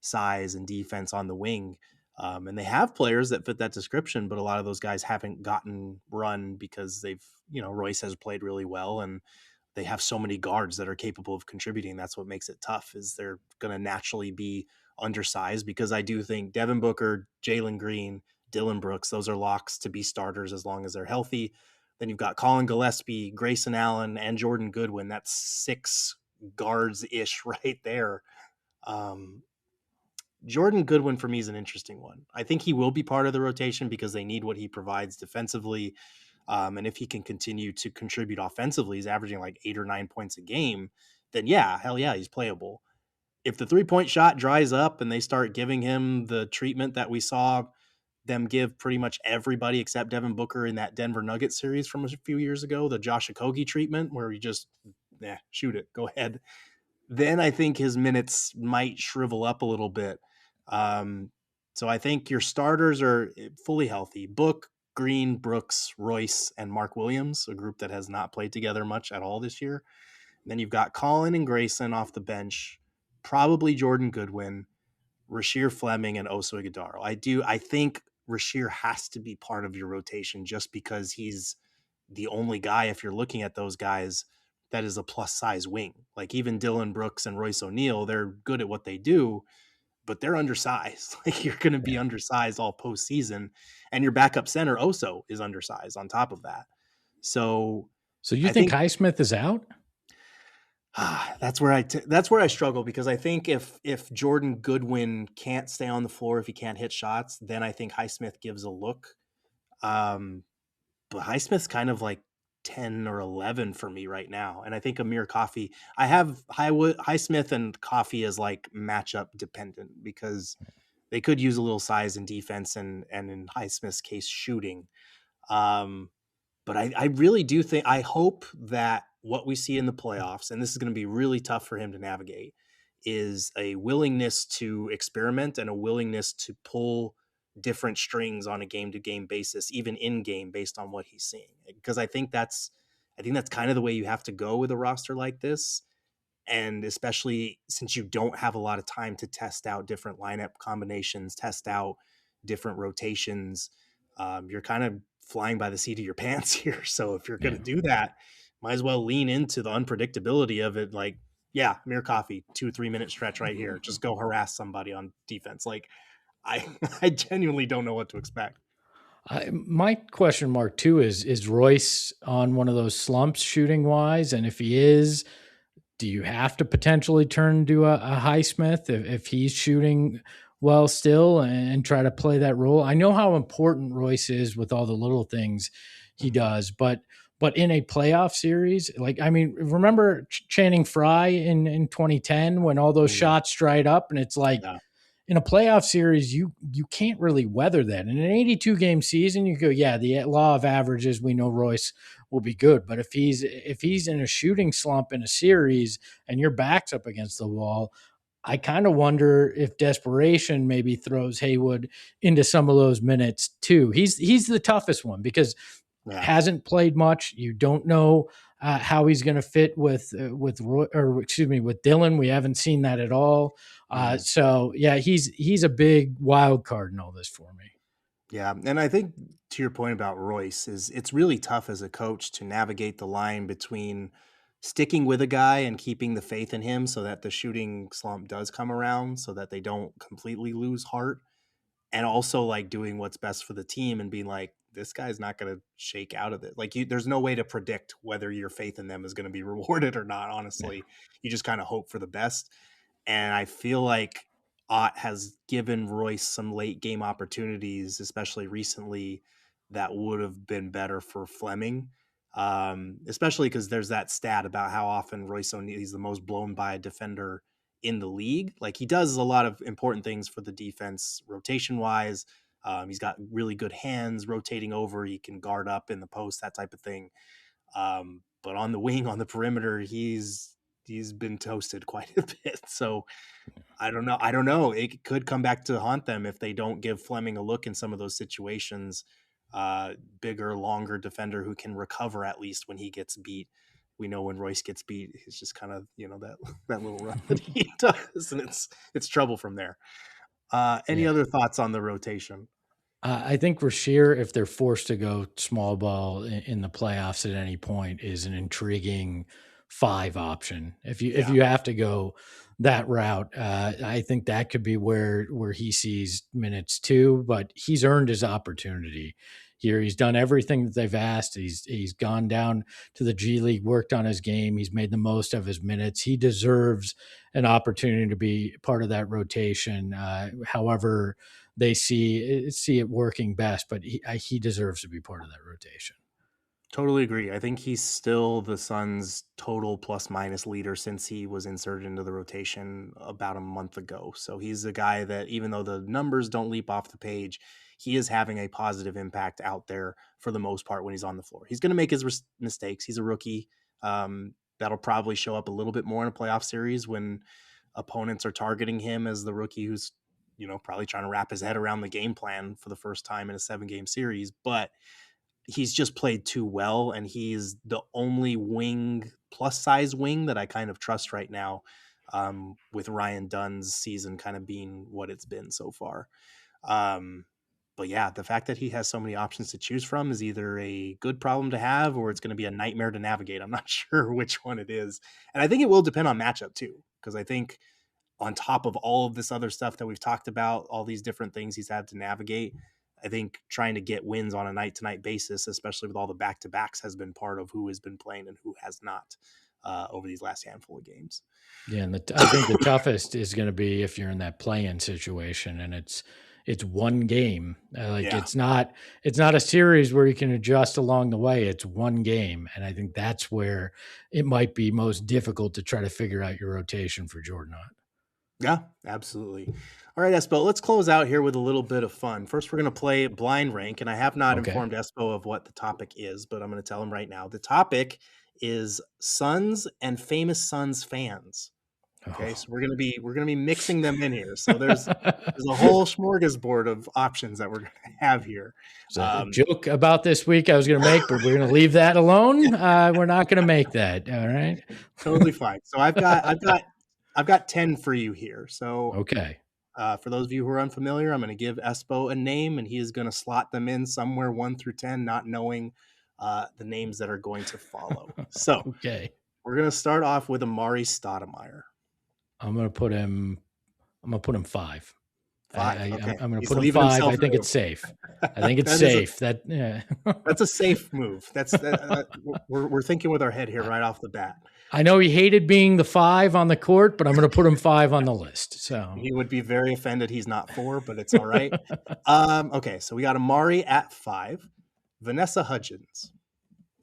size and defense on the wing. And they have players that fit that description, but a lot of those guys haven't gotten run because Royce has played really well and they have so many guards that are capable of contributing. That's what makes it tough is they're going to naturally be undersized because I do think Devin Booker, Jalen Green, Dylan Brooks, those are locks to be starters as long as they're healthy. Then you've got Collin Gillespie, Grayson Allen, and Jordan Goodwin. That's 6 guards-ish right there. Jordan Goodwin for me is an interesting one. I think he will be part of the rotation because they need what he provides defensively. And if he can continue to contribute offensively, he's averaging like 8 or 9 points a game, then hell yeah, he's playable. If the 3-point shot dries up and they start giving him the treatment that we saw them give pretty much everybody except Devin Booker in that Denver Nuggets series from a few years ago, the Josh Okogie treatment where you just, shoot it, go ahead. Then I think his minutes might shrivel up a little bit. So I think your starters are fully healthy. Book, Green, Brooks, Royce, and Mark Williams, a group that has not played together much at all this year. And then you've got Collin and Grayson off the bench, probably Jordan Goodwin, Rasheer Fleming, and Oso Ighodaro. I think Rasheer has to be part of your rotation just because he's the only guy, if you're looking at those guys, that is a plus size wing. Like even Dylan Brooks and Royce O'Neal, they're good at what they do, but they're undersized. Like you're going to be undersized all postseason, and your backup center Oso is undersized on top of that. So you think Highsmith is out? That's where I struggle because I think if Jordan Goodwin can't stay on the floor, if he can't hit shots, then I think Highsmith gives a look. But Highsmith's kind of like 10 or 11 for me right now. And I think Amir Coffey, I have Highsmith and Coffey as like matchup dependent because they could use a little size and defense and in Highsmith's case, shooting. But I really do think, I hope that what we see in the playoffs, and this is going to be really tough for him to navigate, is a willingness to experiment and a willingness to pull different strings on a game-to-game basis, even in-game, based on what he's seeing. Because I think that's kind of the way you have to go with a roster like this. And especially since you don't have a lot of time to test out different lineup combinations, test out different rotations, you're kind of flying by the seat of your pants here. So if you're going to do that, might as well lean into the unpredictability of it. Like, Amir Coffey, 2-3 minute stretch right here. Just go harass somebody on defense. Like, I genuinely don't know what to expect. My question mark too is Royce on one of those slumps shooting wise? And if he is, do you have to potentially turn to a Highsmith if he's shooting well still and try to play that role? I know how important Royce is with all the little things he does, but in a playoff series, remember Channing Frye in 2010 when all those shots dried up, and it's like in a playoff series, you can't really weather that. In an 82-game season, you go, the law of averages, we know Royce will be good. But if he's in a shooting slump in a series and your back's up against the wall, I kind of wonder if desperation maybe throws Haywood into some of those minutes too. He's the toughest one because hasn't played much. You don't know how he's going to fit with Roy, or excuse me, with Dylan. We haven't seen that at all. So yeah, he's a big wild card in all this for me. Yeah, and I think to your point about Royce is it's really tough as a coach to navigate the line between sticking with a guy and keeping the faith in him so that the shooting slump does come around so that they don't completely lose heart, and also like doing what's best for the team and being like, this guy's not going to shake out of it. Like there's no way to predict whether your faith in them is going to be rewarded or not. Honestly, you just kind of hope for the best. And I feel like Ott has given Royce some late game opportunities, especially recently, that would have been better for Fleming. Especially because there's that stat about how often Royce O'Neal's the most blown by a defender in the league. Like he does a lot of important things for the defense rotation wise. He's got really good hands rotating over. He can guard up in the post, that type of thing. But on the wing, on the perimeter, he's been toasted quite a bit. So I don't know. It could come back to haunt them if they don't give Fleming a look in some of those situations. Bigger, longer defender who can recover at least when he gets beat. We know when Royce gets beat, he's just kind of, that little run that he does, and it's trouble from there. Any other thoughts on the rotation? I think Rasheer, if they're forced to go small ball in the playoffs at any point, is an intriguing 5 option. If you have to go that route, I think that could be where he sees minutes too. But he's earned his opportunity here. He's done everything that they've asked. He's gone down to the G League, worked on his game. He's made the most of his minutes. He deserves an opportunity to be part of that rotation. However they see it working best, but he deserves to be part of that rotation. Totally agree. I think he's still the Suns' total plus minus leader since he was inserted into the rotation about a month ago. So he's a guy that, even though the numbers don't leap off the page, he is having a positive impact out there for the most part when he's on the floor. He's going to make his mistakes. He's a rookie. That'll probably show up a little bit more in a playoff series when opponents are targeting him as the rookie who's, probably trying to wrap his head around the game plan for the first time in a 7-game series. But he's just played too well, and he's the only wing, plus size wing, that I kind of trust right now, with Ryan Dunn's season kind of being what it's been so far. But yeah, the fact that he has so many options to choose from is either a good problem to have or it's going to be a nightmare to navigate. I'm not sure which one it is. And I think it will depend on matchup too, because I think on top of all of this other stuff that we've talked about, all these different things he's had to navigate, I think trying to get wins on a night-to-night basis, especially with all the back-to-backs, has been part of who has been playing and who has not over these last handful of games. Yeah, and I think the toughest is going to be if you're in that play-in situation and it's one game. It's not a series where you can adjust along the way. It's one game, and I think that's where it might be most difficult to try to figure out your rotation for Jordan Ott. Yeah, absolutely. All right, Espo, let's close out here with a little bit of fun. First, we're going to play blind rank, and I have not informed Espo of what the topic is, but I'm going to tell him right now. The topic is Suns and famous Suns fans. Okay, so we're gonna be mixing them in here. So there's a whole smorgasbord of options that we're gonna have here. So a joke about this week I was gonna make, but we're gonna leave that alone. We're not gonna make that. All right, totally fine. So I've got 10 for you here. So okay. For those of you who are unfamiliar, I'm going to give Espo a name, and he is going to slot them in somewhere 1 through 10, not knowing the names that are going to follow. So okay, we're going to start off with Amari Stoudemire. I'm going to put him 5. 5. Okay. I'm going to put him 5. I think it's safe. I think it's safe. That's a safe move. We're thinking with our head here right off the bat. I know he hated being the 5 on the court, but I'm going to put him 5 on the list. So he would be very offended he's not 4, but it's all right. Okay, so we got Amari at 5. Vanessa Hudgens.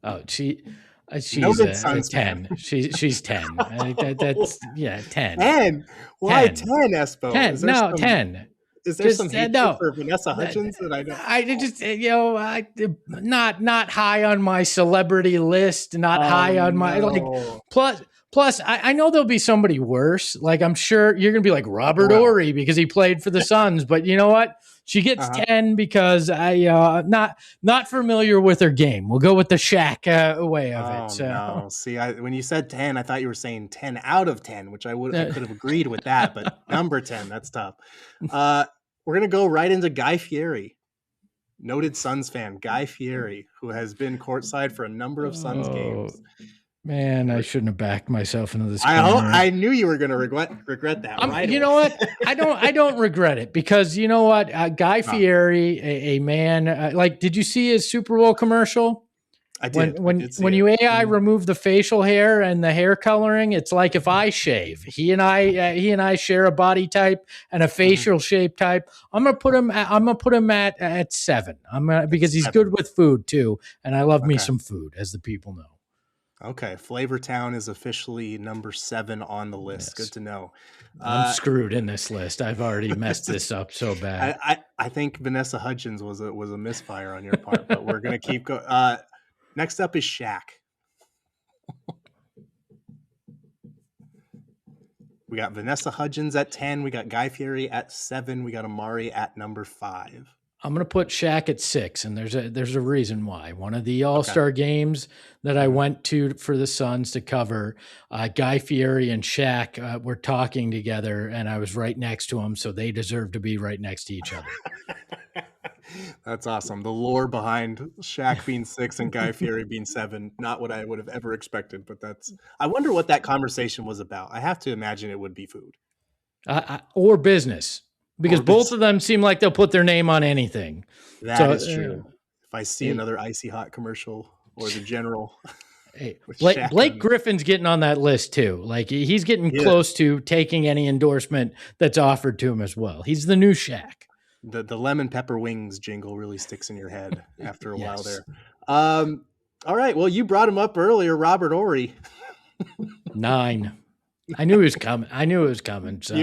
Oh, she's a 10. She's 10. That's 10. 10. Why 10, Espo? 10. 10. Is there some hatred for Vanessa Hudgens that I don't? I just not high on my celebrity list. Not high on my plus Plus, I know there'll be somebody worse. Like, I'm sure you're going to be like Robert Ory because he played for the Suns. But you know what? She gets 10 because I not familiar with her game. We'll go with the Shaq way of it. So. No. See, when you said 10, I thought you were saying 10 out of 10, which I could have agreed with that. But number 10, that's tough. We're going to go right into Guy Fieri. Noted Suns fan, Guy Fieri, who has been courtside for a number of Suns games. Man, I shouldn't have backed myself into this. I knew you were going to regret that. You know what? I don't regret it because you know what? Guy Fieri, a man. Did you see his Super Bowl commercial? I did. When you AI remove the facial hair and the hair coloring, it's like if I shave. He and I share a body type and a facial shape type. I'm gonna put him at 7. Because he's good with food too, and I love me some food, as the people know. Okay, Flavor Town is officially number 7 on the list. Yes. Good to know. I'm screwed in this list. I've already messed this up so bad. I think Vanessa Hudgens was a misfire on your part, but we're gonna keep going. Next up is Shaq. We got Vanessa Hudgens at 10. We got Guy Fieri at 7. We got Amari at number 5. I'm going to put Shaq at 6, and there's a reason why. One of the All-Star games that I went to for the Suns to cover, Guy Fieri and Shaq were talking together, and I was right next to them, so they deserve to be right next to each other. That's awesome. The lore behind Shaq being 6 and Guy Fieri being 7, not what I would have ever expected, but I wonder what that conversation was about. I have to imagine it would be food. Or business. Because both of them seem like they'll put their name on anything. That is true. If I see another Icy Hot commercial or the General. Hey, Blake Griffin's getting on that list too. Like he's getting close to taking any endorsement that's offered to him as well. He's the new Shaq. The lemon pepper wings jingle really sticks in your head after a while there. All right. Well, you brought him up earlier, Robert Ory. 9. I knew it was coming. So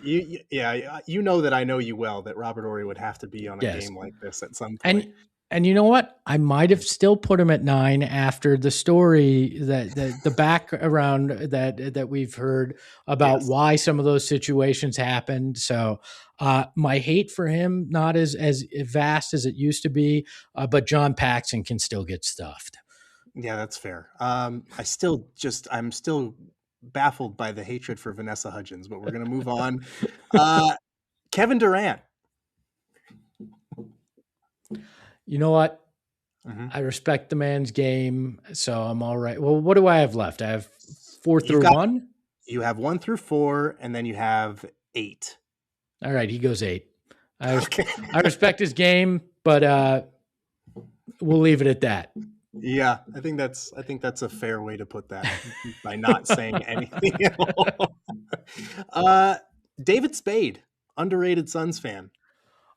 you know that I know you well, that Robert Ory would have to be on a game like this at some point. And you know what? I might have still put him at 9 after the story that the background that we've heard about why some of those situations happened. So my hate for him, not as vast as it used to be, but John Paxson can still get stuffed. Yeah, that's fair. I'm still baffled by the hatred for Vanessa Hudgens, but we're going to move on. Kevin Durant. You know what? I respect the man's game, so I'm all right. Well, what do I have left? I have 4 through 1? You have 1 through 4, and then you have 8. All right, he goes 8. I respect his game, but we'll leave it at that. Yeah, I think that's a fair way to put that by not saying anything else. David Spade, underrated Suns fan.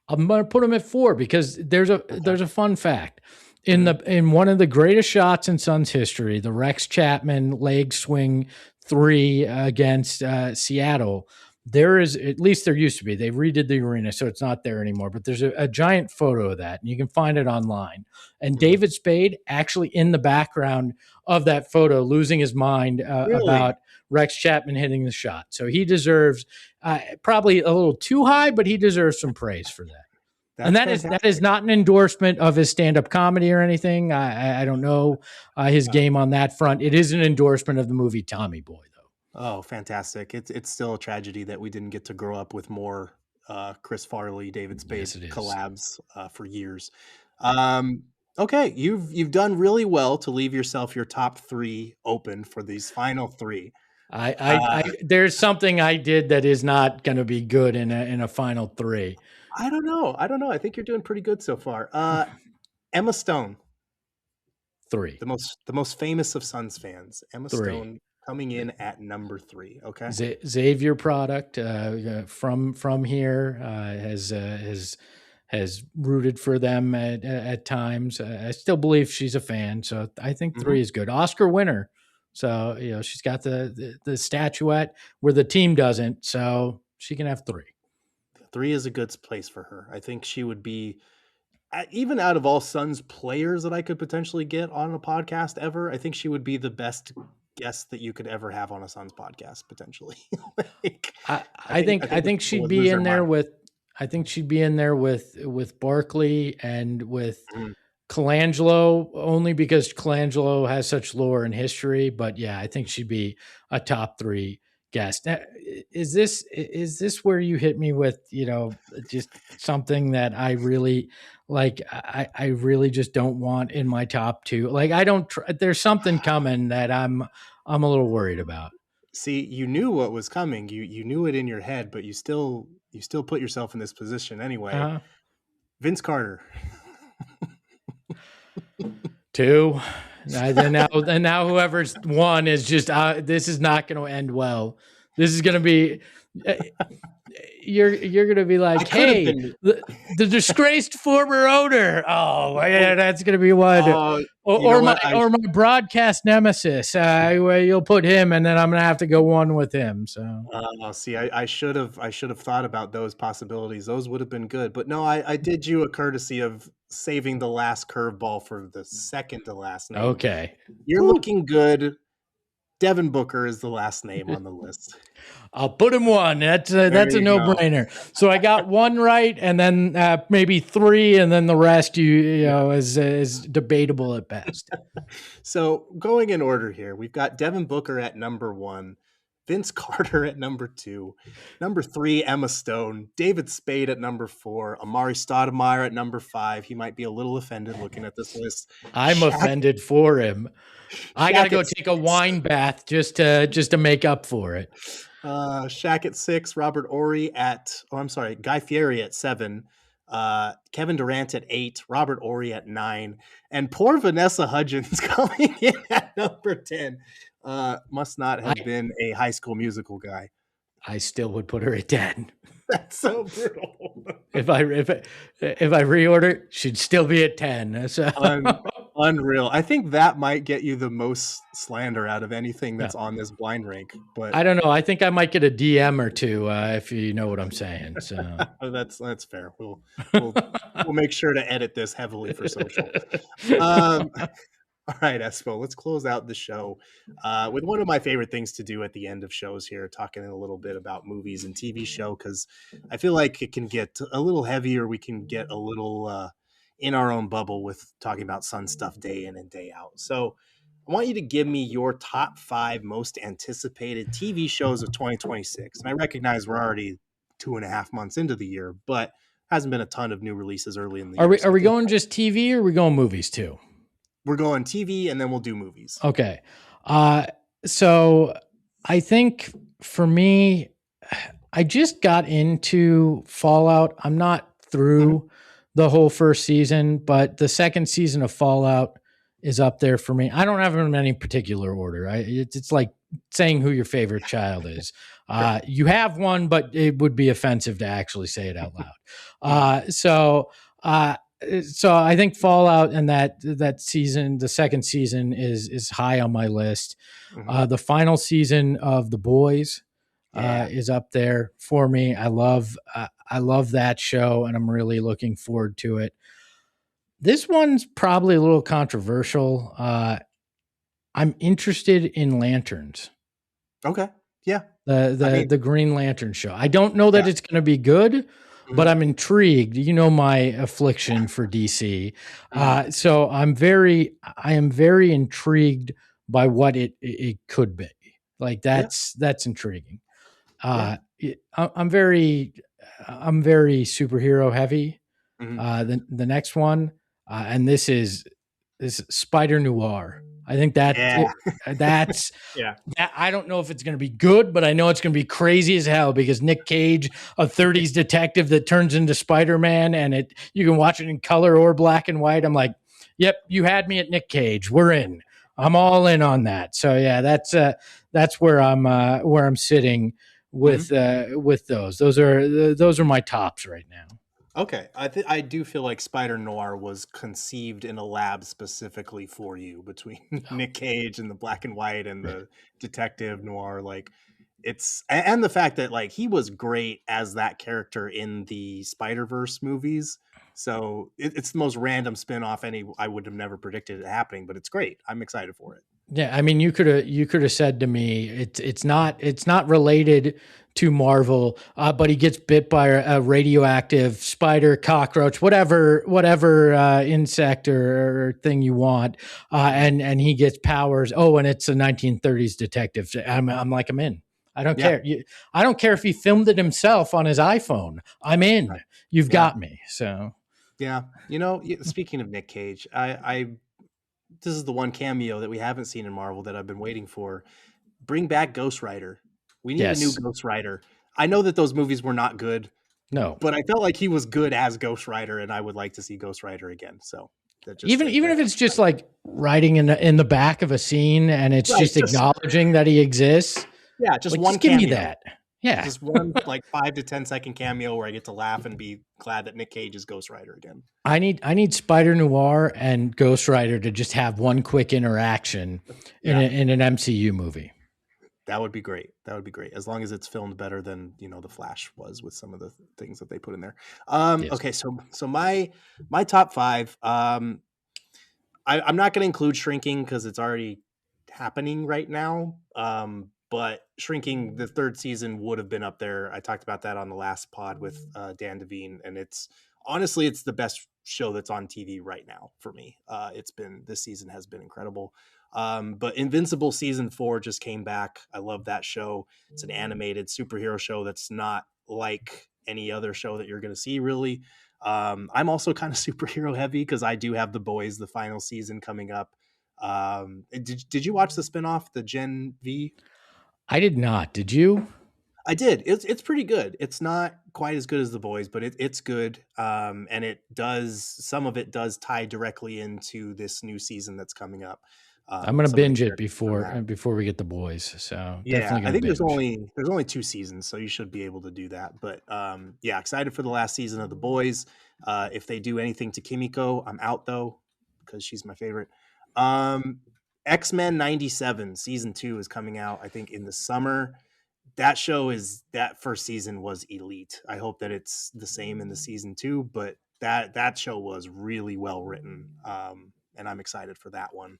I'm going to put him at 4 because there's a fun fact. In one of the greatest shots in Suns history, the Rex Chapman leg swing 3 against Seattle, there is, at least there used to be, they redid the arena, so it's not there anymore, but there's a giant photo of that, and you can find it online. And David Spade actually in the background of that photo, losing his mind about Rex Chapman hitting the shot. So he deserves probably a little too high, but he deserves some praise for that. That is not an endorsement of his stand-up comedy or anything. I don't know his game on that front. It is an endorsement of the movie Tommy Boy, though. Oh, fantastic. It's still a tragedy that we didn't get to grow up with more Chris Farley, David Spade collabs for years. Okay, you've done really well to leave yourself your top 3 open for these final 3. There's something I did that is not going to be good in a final 3. I don't know. I think you're doing pretty good so far. Emma Stone. 3. The most famous of Suns fans. Emma 3. Stone coming in at number 3. Okay. Xavier product from here has rooted for them at times. I still believe she's a fan, so I think 3 is good. Oscar winner, so she's got the statuette where the team doesn't, so she can have 3. 3 is a good place for her. I think she would be, even out of all Suns players that I could potentially get on a podcast ever, I think she would be the best guest that you could ever have on a Suns podcast, potentially. I think she'd be in there with. I think she'd be in there with Barkley and with Colangelo, only because Colangelo has such lore and history. But yeah, I think she'd be a top 3 guest. Now, is this where you hit me with, just something that I really like? I really just don't want in my top 2. Like, I don't. There's something coming that I'm a little worried about. See, you knew what was coming. You knew it in your head, but you still put yourself in this position anyway. Vince Carter. 2. And now whoever's 1 is just this is not going to end well. This is going to be you're going to be like, hey, the disgraced former owner. Oh, yeah, that's going to be one. Or my broadcast nemesis. Where you'll put him, and then I'm going to have to go 1 with him. So see, I should have thought about those possibilities. Those would have been good, but no, I did you a courtesy of saving the last curveball for the second to last name. Okay, you're looking good. Devin Booker is the last name on the list. I'll put him 1. That's a no-brainer. So I got 1 right, and then maybe 3, and then the rest is debatable at best. So going in order here, we've got Devin Booker at number 1, Vince Carter at number 2, number 3 Emma Stone, David Spade at number 4, Amari Stoudemire at number 5. He might be a little offended looking at this list. I'm offended for him. I got to go take a wine bath just to make up for it. Shaq at 6, Robert Horry Guy Fieri at 7, Kevin Durant at 8, Robert Horry at 9, and poor Vanessa Hudgens coming in at number 10. Must not have been a High School Musical guy. I still would put her at 10. That's so brutal. If I reorder, she'd still be at 10. So. Unreal. I think that might get you the most slander out of anything that's on this blind rank. But I don't know. I think I might get a DM or 2 if you know what I'm saying. So that's fair. We'll make sure to edit this heavily for social. All right, Espo, let's close out the show with one of my favorite things to do at the end of shows here, talking a little bit about movies and TV show, because I feel like it can get a little heavier. We can get a little in our own bubble with talking about Sun stuff day in and day out. So I want you to give me your top 5 most anticipated TV shows of 2026. And I recognize we're already 2.5 months into the year, but hasn't been a ton of new releases early in the year. Are we going just TV, or are we going movies too? We're going TV, and then we'll do movies. Okay. So I think for me, I just got into Fallout. I'm not through the whole first season, but the second season of Fallout is up there for me. I don't have them in any particular order. It's like saying who your favorite child is. You have one, but it would be offensive to actually say it out loud. So I think Fallout and that season, the second season, is high on my list. The final season of The Boys is up there for me. I love that show, and I'm really looking forward to it. This one's probably a little controversial. I'm interested in Lanterns. Okay. Yeah. The Green Lantern show. I don't know that it's going to be good, but I'm intrigued. You know my affliction for DC. So I am very intrigued by what it could be. Like that's intriguing. I'm very superhero heavy. The next one, and this is Spider Noir. I think that's I don't know if it's going to be good, but I know it's going to be crazy as hell, because Nick Cage, a 30s detective that turns into Spider-Man, and you can watch it in color or black and white. I'm like, yep, you had me at Nick Cage. We're in. I'm all in on that. So yeah, that's where I'm sitting with those. Those are my tops right now. Okay, I do feel like Spider Noir was conceived in a lab specifically for you, between Nick Cage and the black and white and the detective noir. Like, and the fact that like he was great as that character in the Spider-Verse movies. So it's the most random spin-off I would have never predicted it happening, but it's great. I'm excited for it. Yeah, I mean, you could have said to me, it's not related to Marvel, but he gets bit by a radioactive spider, cockroach, whatever insect or thing you want, and he gets powers. Oh, and it's a 1930s detective. I'm like, I'm in. I don't Yeah. care. I don't care if he filmed it himself on his iPhone. I'm in. Right. You've Yeah. got me. So Yeah. You know, speaking of Nick Cage, I this is the one cameo that we haven't seen in Marvel that I've been waiting for. Bring back Ghost Rider. We need a new yes, Ghost Rider. I know that those movies were not good, no. but I felt like he was good as Ghost Rider, and I would like to see Ghost Rider again. So that just Even if it's just like writing in the back of a scene and it's right, just acknowledging that he exists. yeah, just Like, one just give me cameo. that. Yeah. Just one like 5 to 10 second cameo where I get to laugh and be glad that Nick Cage is Ghost Rider again. I need Spider Noir and Ghost Rider to just have one quick interaction in an MCU movie. That would be great. That would be great. As long as it's filmed better than, The Flash was with some of the things that they put in there. Yes. Okay, so my top 5, I'm not going to include Shrinking because it's already happening right now. But Shrinking, the 3rd season would have been up there. I talked about that on the last pod with Dan Devine, and it's the best show that's on TV right now for me. This season has been incredible. But Invincible season 4 just came back. I love that show. It's an animated superhero show that's not like any other show that you're going to see, really. I'm also kind of superhero heavy because I do have The Boys, the final season coming up. Did you watch the spinoff, the Gen V? I did not. Did you? I did. It's pretty good. It's not quite as good as The Boys, but it's good. And some of it does tie directly into this new season that's coming up. I'm gonna binge it before we get The Boys. So yeah, I think binge. there's only 2 seasons, so you should be able to do that. But yeah, excited for the last season of The Boys. If they do anything to Kimiko, I'm out though because she's my favorite. X-Men 97 season 2 is coming out, I think, in the summer. That first season was elite. I hope that it's the same in the season 2, but that show was really well written. And I'm excited for that one.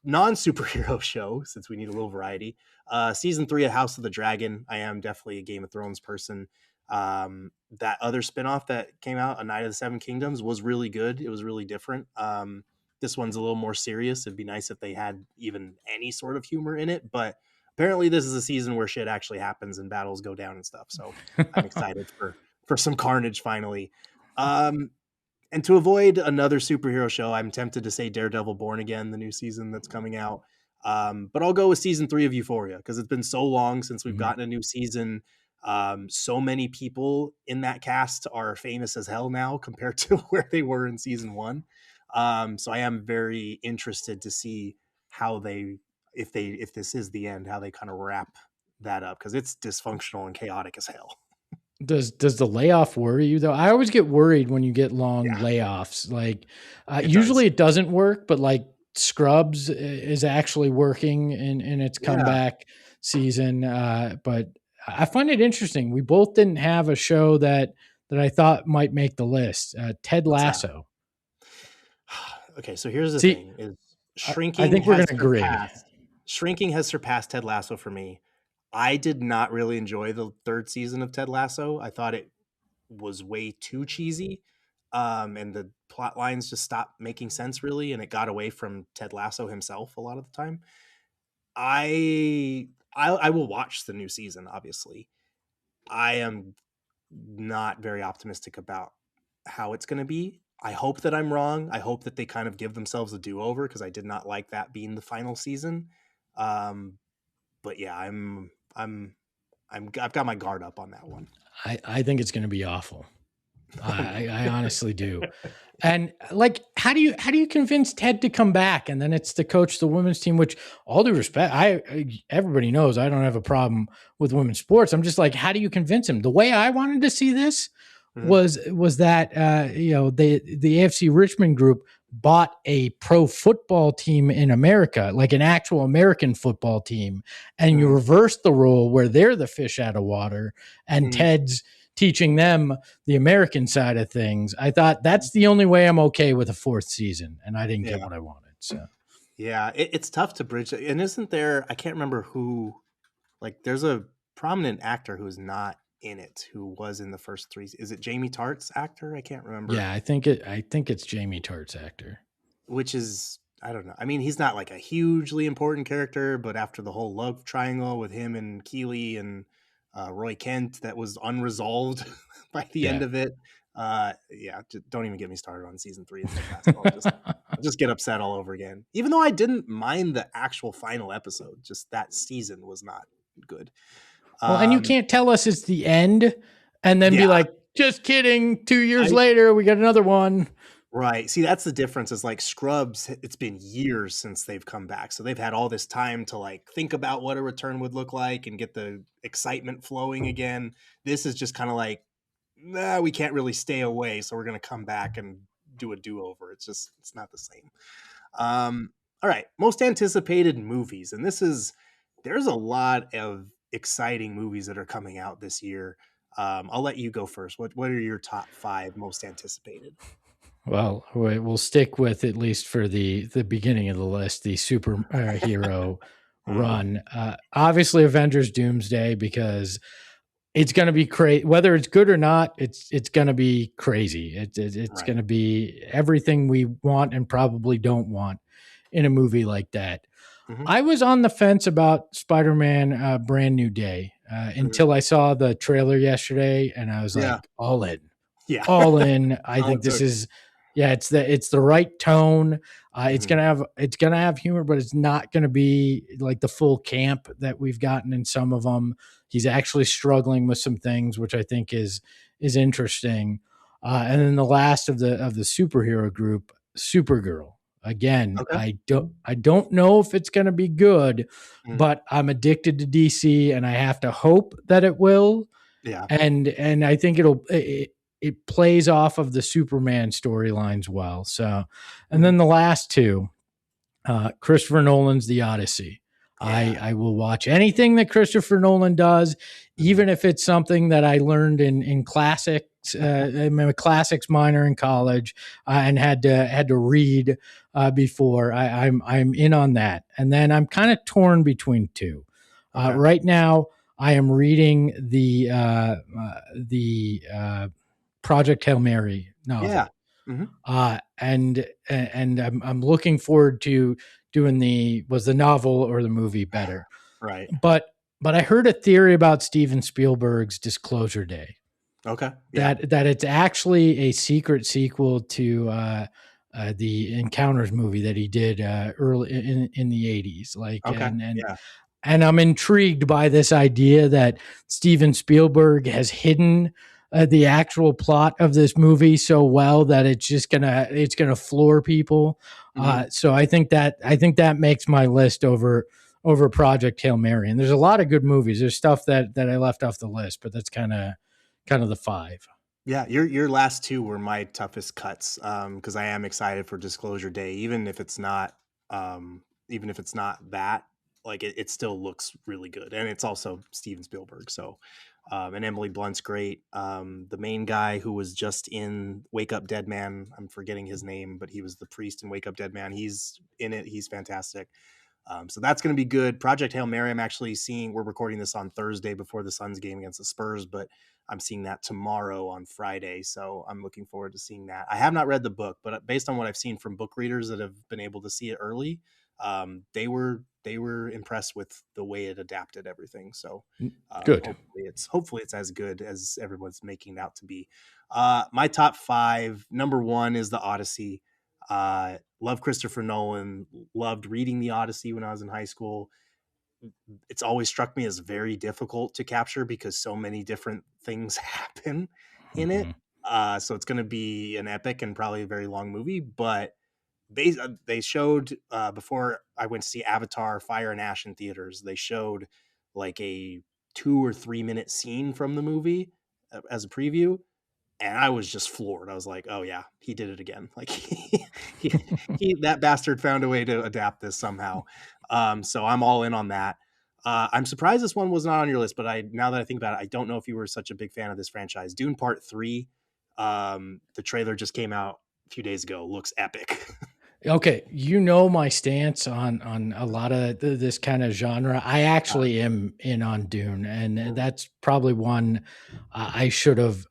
Non-superhero show, since we need a little variety. Season 3 of House of the Dragon. I am definitely a Game of Thrones person. That other spinoff that came out, A Night of the Seven Kingdoms, was really good. It was really different. This one's a little more serious. It'd be nice if they had even any sort of humor in it, but apparently this is a season where shit actually happens and battles go down and stuff. So I'm excited for some carnage finally. And to avoid another superhero show, I'm tempted to say Daredevil Born Again, the new season that's coming out. But I'll go with season 3 of Euphoria because it's been so long since we've gotten a new season. So many people in that cast are famous as hell now compared to where they were in season 1. So I am very interested to see how if this is the end, how they kind of wrap that up because it's dysfunctional and chaotic as hell. Does the layoff worry you though? I always get worried when you get long layoffs. Like usually it doesn't work, but like Scrubs is actually working in its comeback season. But I find it interesting. We both didn't have a show that I thought might make the list. Ted Lasso. Okay, so here's the thing: is Shrinking. I think we're going to agree. Shrinking has surpassed Ted Lasso for me. I did not really enjoy the 3rd season of Ted Lasso. I thought it was way too cheesy, and the plot lines just stopped making sense really, and it got away from Ted Lasso himself a lot of the time. I will watch the new season. Obviously, I am not very optimistic about how it's going to be. I hope that I'm wrong. I hope that they kind of give themselves a do-over because I did not like that being the final season. But yeah, I've got my guard up on that one. I think it's going to be awful. I honestly do. And like, how do you convince Ted to come back? And then it's to coach the women's team, which all due respect, everybody knows I don't have a problem with women's sports. I'm just like, how do you convince him? The way I wanted to see this was that, the AFC Richmond group bought a pro football team in America, like an actual American football team. And you reverse the role where they're the fish out of water and Ted's teaching them the American side of things. I thought that's the only way I'm okay with a 4th season. And I didn't get what I wanted. So Yeah, it's tough to bridge. And isn't there, I can't remember who, like, there's a prominent actor who's not in it who was in the first three. Is it Jamie Tartt's actor? I can't remember. Yeah, I think it's Jamie Tartt's actor. Which is, I don't know. I mean, he's not like a hugely important character, but after the whole love triangle with him and Keeley and Roy Kent that was unresolved by the end Yeah. of it. Yeah, don't even get me started on season 3 of Ted Lasso. I'll just get upset all over again. Even though I didn't mind the actual final episode, just that season was not good. Well, and you can't tell us it's the end and then be Yeah. like, just kidding. 2 years later, we got another one. Right. See, that's the difference is like Scrubs, it's been years since they've come back. So they've had all this time to like think about what a return would look like and get the excitement flowing again. This is just kind of like, nah, we can't really stay away. So we're going to come back and do a do-over. It's not the same. All right. Most anticipated movies. And there's a lot of exciting movies that are coming out this year. I'll let you go first. What are your top 5 most anticipated? Well, we'll stick with, at least for the beginning of the list, the superhero run. Obviously, Avengers Doomsday, because it's going to be crazy. Whether it's good or not, it's going to be crazy. It's Right. going to be everything we want and probably don't want in a movie like that. I was on the fence about Spider-Man Brand New Day until I saw the trailer yesterday, and I was like, all in. Yeah. All in. I think this is, it's the right tone. It's gonna have humor, but it's not gonna be like the full camp that we've gotten in some of them. He's actually struggling with some things, which I think is interesting. And then the last of the superhero group, Supergirl. Again, Okay. I don't know if it's gonna be good, but I'm addicted to DC, and I have to hope that it will. Yeah. And I think it plays off of the Superman storylines well. So, and then the last two, Christopher Nolan's The Odyssey. Yeah. I will watch anything that Christopher Nolan does, even if it's something that I learned in classics. I'm a classics minor in college and had to read before. I'm in on that, and then I'm kind of torn between two. Right now, I am reading the Project Hail Mary novel. Yeah. And I'm looking forward to doing was the novel or the movie better. Right. But I heard a theory about Steven Spielberg's Disclosure Day. Okay. Yeah. That it's actually a secret sequel to the Encounters movie that he did early in the 80s. Like, and I'm intrigued by this idea that Steven Spielberg has hidden the actual plot of this movie so well that it's gonna floor people. So I think that makes my list over Project Hail Mary. And there's a lot of good movies. There's stuff that I left off the list, but that's kind of the 5. Yeah, your last 2 were my toughest cuts because I am excited for Disclosure Day, even if it's not that. Like it still looks really good, and it's also Steven Spielberg. So, and Emily Blunt's great. The main guy who was just in Wake Up Dead Man, I'm forgetting his name, but he was the priest in Wake Up Dead Man. He's in it. He's fantastic. So that's going to be good. Project Hail Mary, I'm actually seeing. We're recording this on Thursday before the Suns game against the Spurs, but I'm seeing that tomorrow on Friday. So I'm looking forward to seeing that. I have not read the book, but based on what I've seen from book readers that have been able to see it early, they were impressed with the way it adapted everything. So good. Hopefully it's as good as everyone's making it out to be. My top 5, number 1 is The Odyssey. Love Christopher Nolan, loved reading The Odyssey when I was in high school. It's always struck me as very difficult to capture because so many different things happen in it. So it's going to be an epic and probably a very long movie, but they showed before I went to see Avatar Fire and Ash in theaters, they showed like a 2 or 3 minute scene from the movie as a preview. And I was just floored. I was like, oh yeah, he did it again. Like he that bastard found a way to adapt this somehow. So I'm all in on that. I'm surprised this one was not on your list, but now that I think about it, I don't know if you were such a big fan of this franchise. Dune Part 3, the trailer just came out a few days ago. Looks epic. Okay, my stance on a lot of this kind of genre. I actually am in on Dune, and that's probably one I should have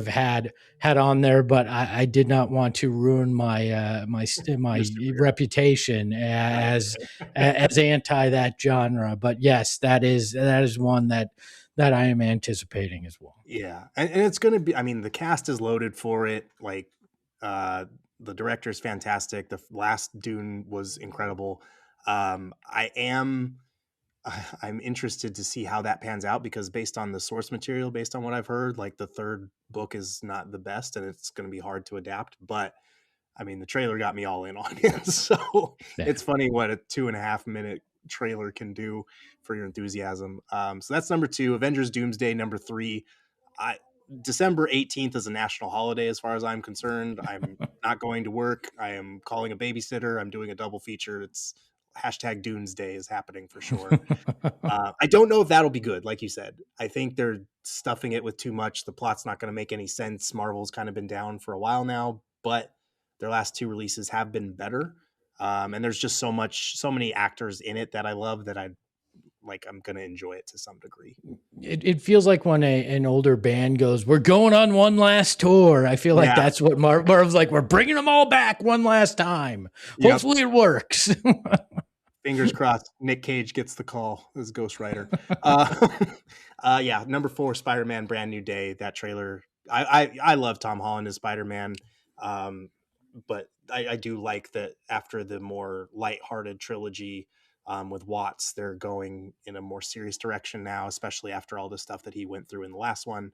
had on there, but I did not want to ruin my reputation as anti that genre. But yes, that is one that I am anticipating as well. Yeah, and it's going to be. I mean, the cast is loaded for it. Like, uh, the director is fantastic. The last Dune was incredible. I am. I'm interested to see how that pans out because based on the source material, based on what I've heard, like the third book is not the best, and it's going to be hard to adapt. But I mean, the trailer got me all in on it. So Yeah. it's funny what a 2.5 minute trailer can do for your enthusiasm. So that's number 2. Avengers Doomsday, number 3. December 18th is a national holiday as far as I'm concerned. I'm not going to work. I am calling a babysitter. I'm doing a double feature. It's hashtag Doomsday is happening for sure. I don't know if that'll be good. Like you said, I think they're stuffing it with too much. The plot's not going to make any sense. Marvel's kind of been down for a while now, but their last 2 releases have been better. And there's just so many actors in it that I love that I'm going to enjoy it to some degree. It feels like when an older band goes, "We're going on one last tour." I feel like that's what Marvel's like. We're bringing them all back one last time. Yep. Hopefully it works. Fingers crossed. Nick Cage gets the call as Ghost Rider. Yeah, number 4, Spider-Man: Brand New Day. That trailer, I love Tom Holland as Spider-Man, but I do like that after the more lighthearted trilogy with Watts, they're going in a more serious direction now, especially after all the stuff that he went through in the last one.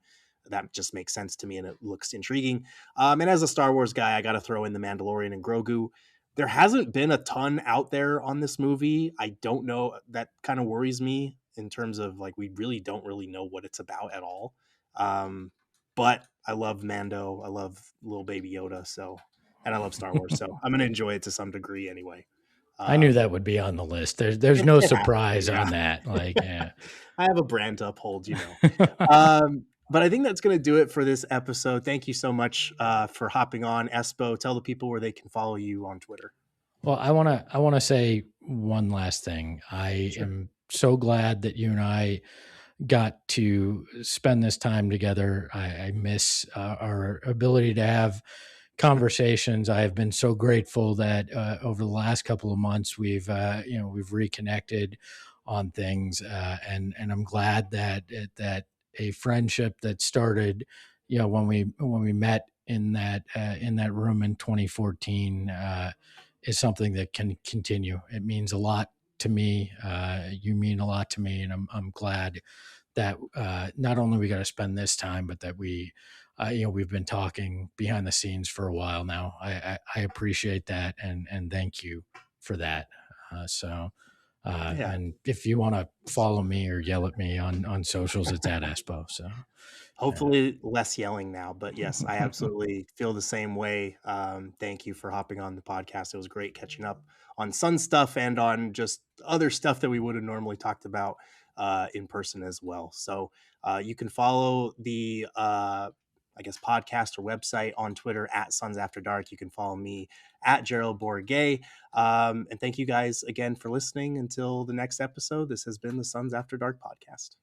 That just makes sense to me, and it looks intriguing. And as a Star Wars guy, I got to throw in The Mandalorian and Grogu. There hasn't been a ton out there on this movie. I don't know. That kind of worries me in terms of like, we really don't really know what it's about at all. But I love Mando. I love little baby Yoda. So, and I love Star Wars. So I'm going to enjoy it to some degree anyway. I knew that would be on the list. There's no surprise on that. Like, yeah. I have a brand to uphold, But I think that's going to do it for this episode. Thank you so much for hopping on. Espo, tell the people where they can follow you on Twitter. Well, I want to say one last thing. I am so glad that you and I got to spend this time together. I miss our ability to have conversations. I have been so grateful that over the last couple of months we've reconnected on things, and I'm glad that a friendship that started, when we met in that room in 2014 is something that can continue. It means a lot to me. You mean a lot to me, and I'm glad that not only we got to spend this time, but that we've been talking behind the scenes for a while now. I appreciate that, and thank you for that. And if you want to follow me or yell at me on socials, it's at Espo. So hopefully less yelling now, but yes, I absolutely feel the same way. Thank you for hopping on the podcast. It was great catching up on Sun stuff and on just other stuff that we would have normally talked about in person as well. So you can follow the podcast or website on Twitter at Suns After Dark. You can follow me at Gerald Bourguet. And thank you guys again for listening. Until the next episode, this has been the Suns After Dark podcast.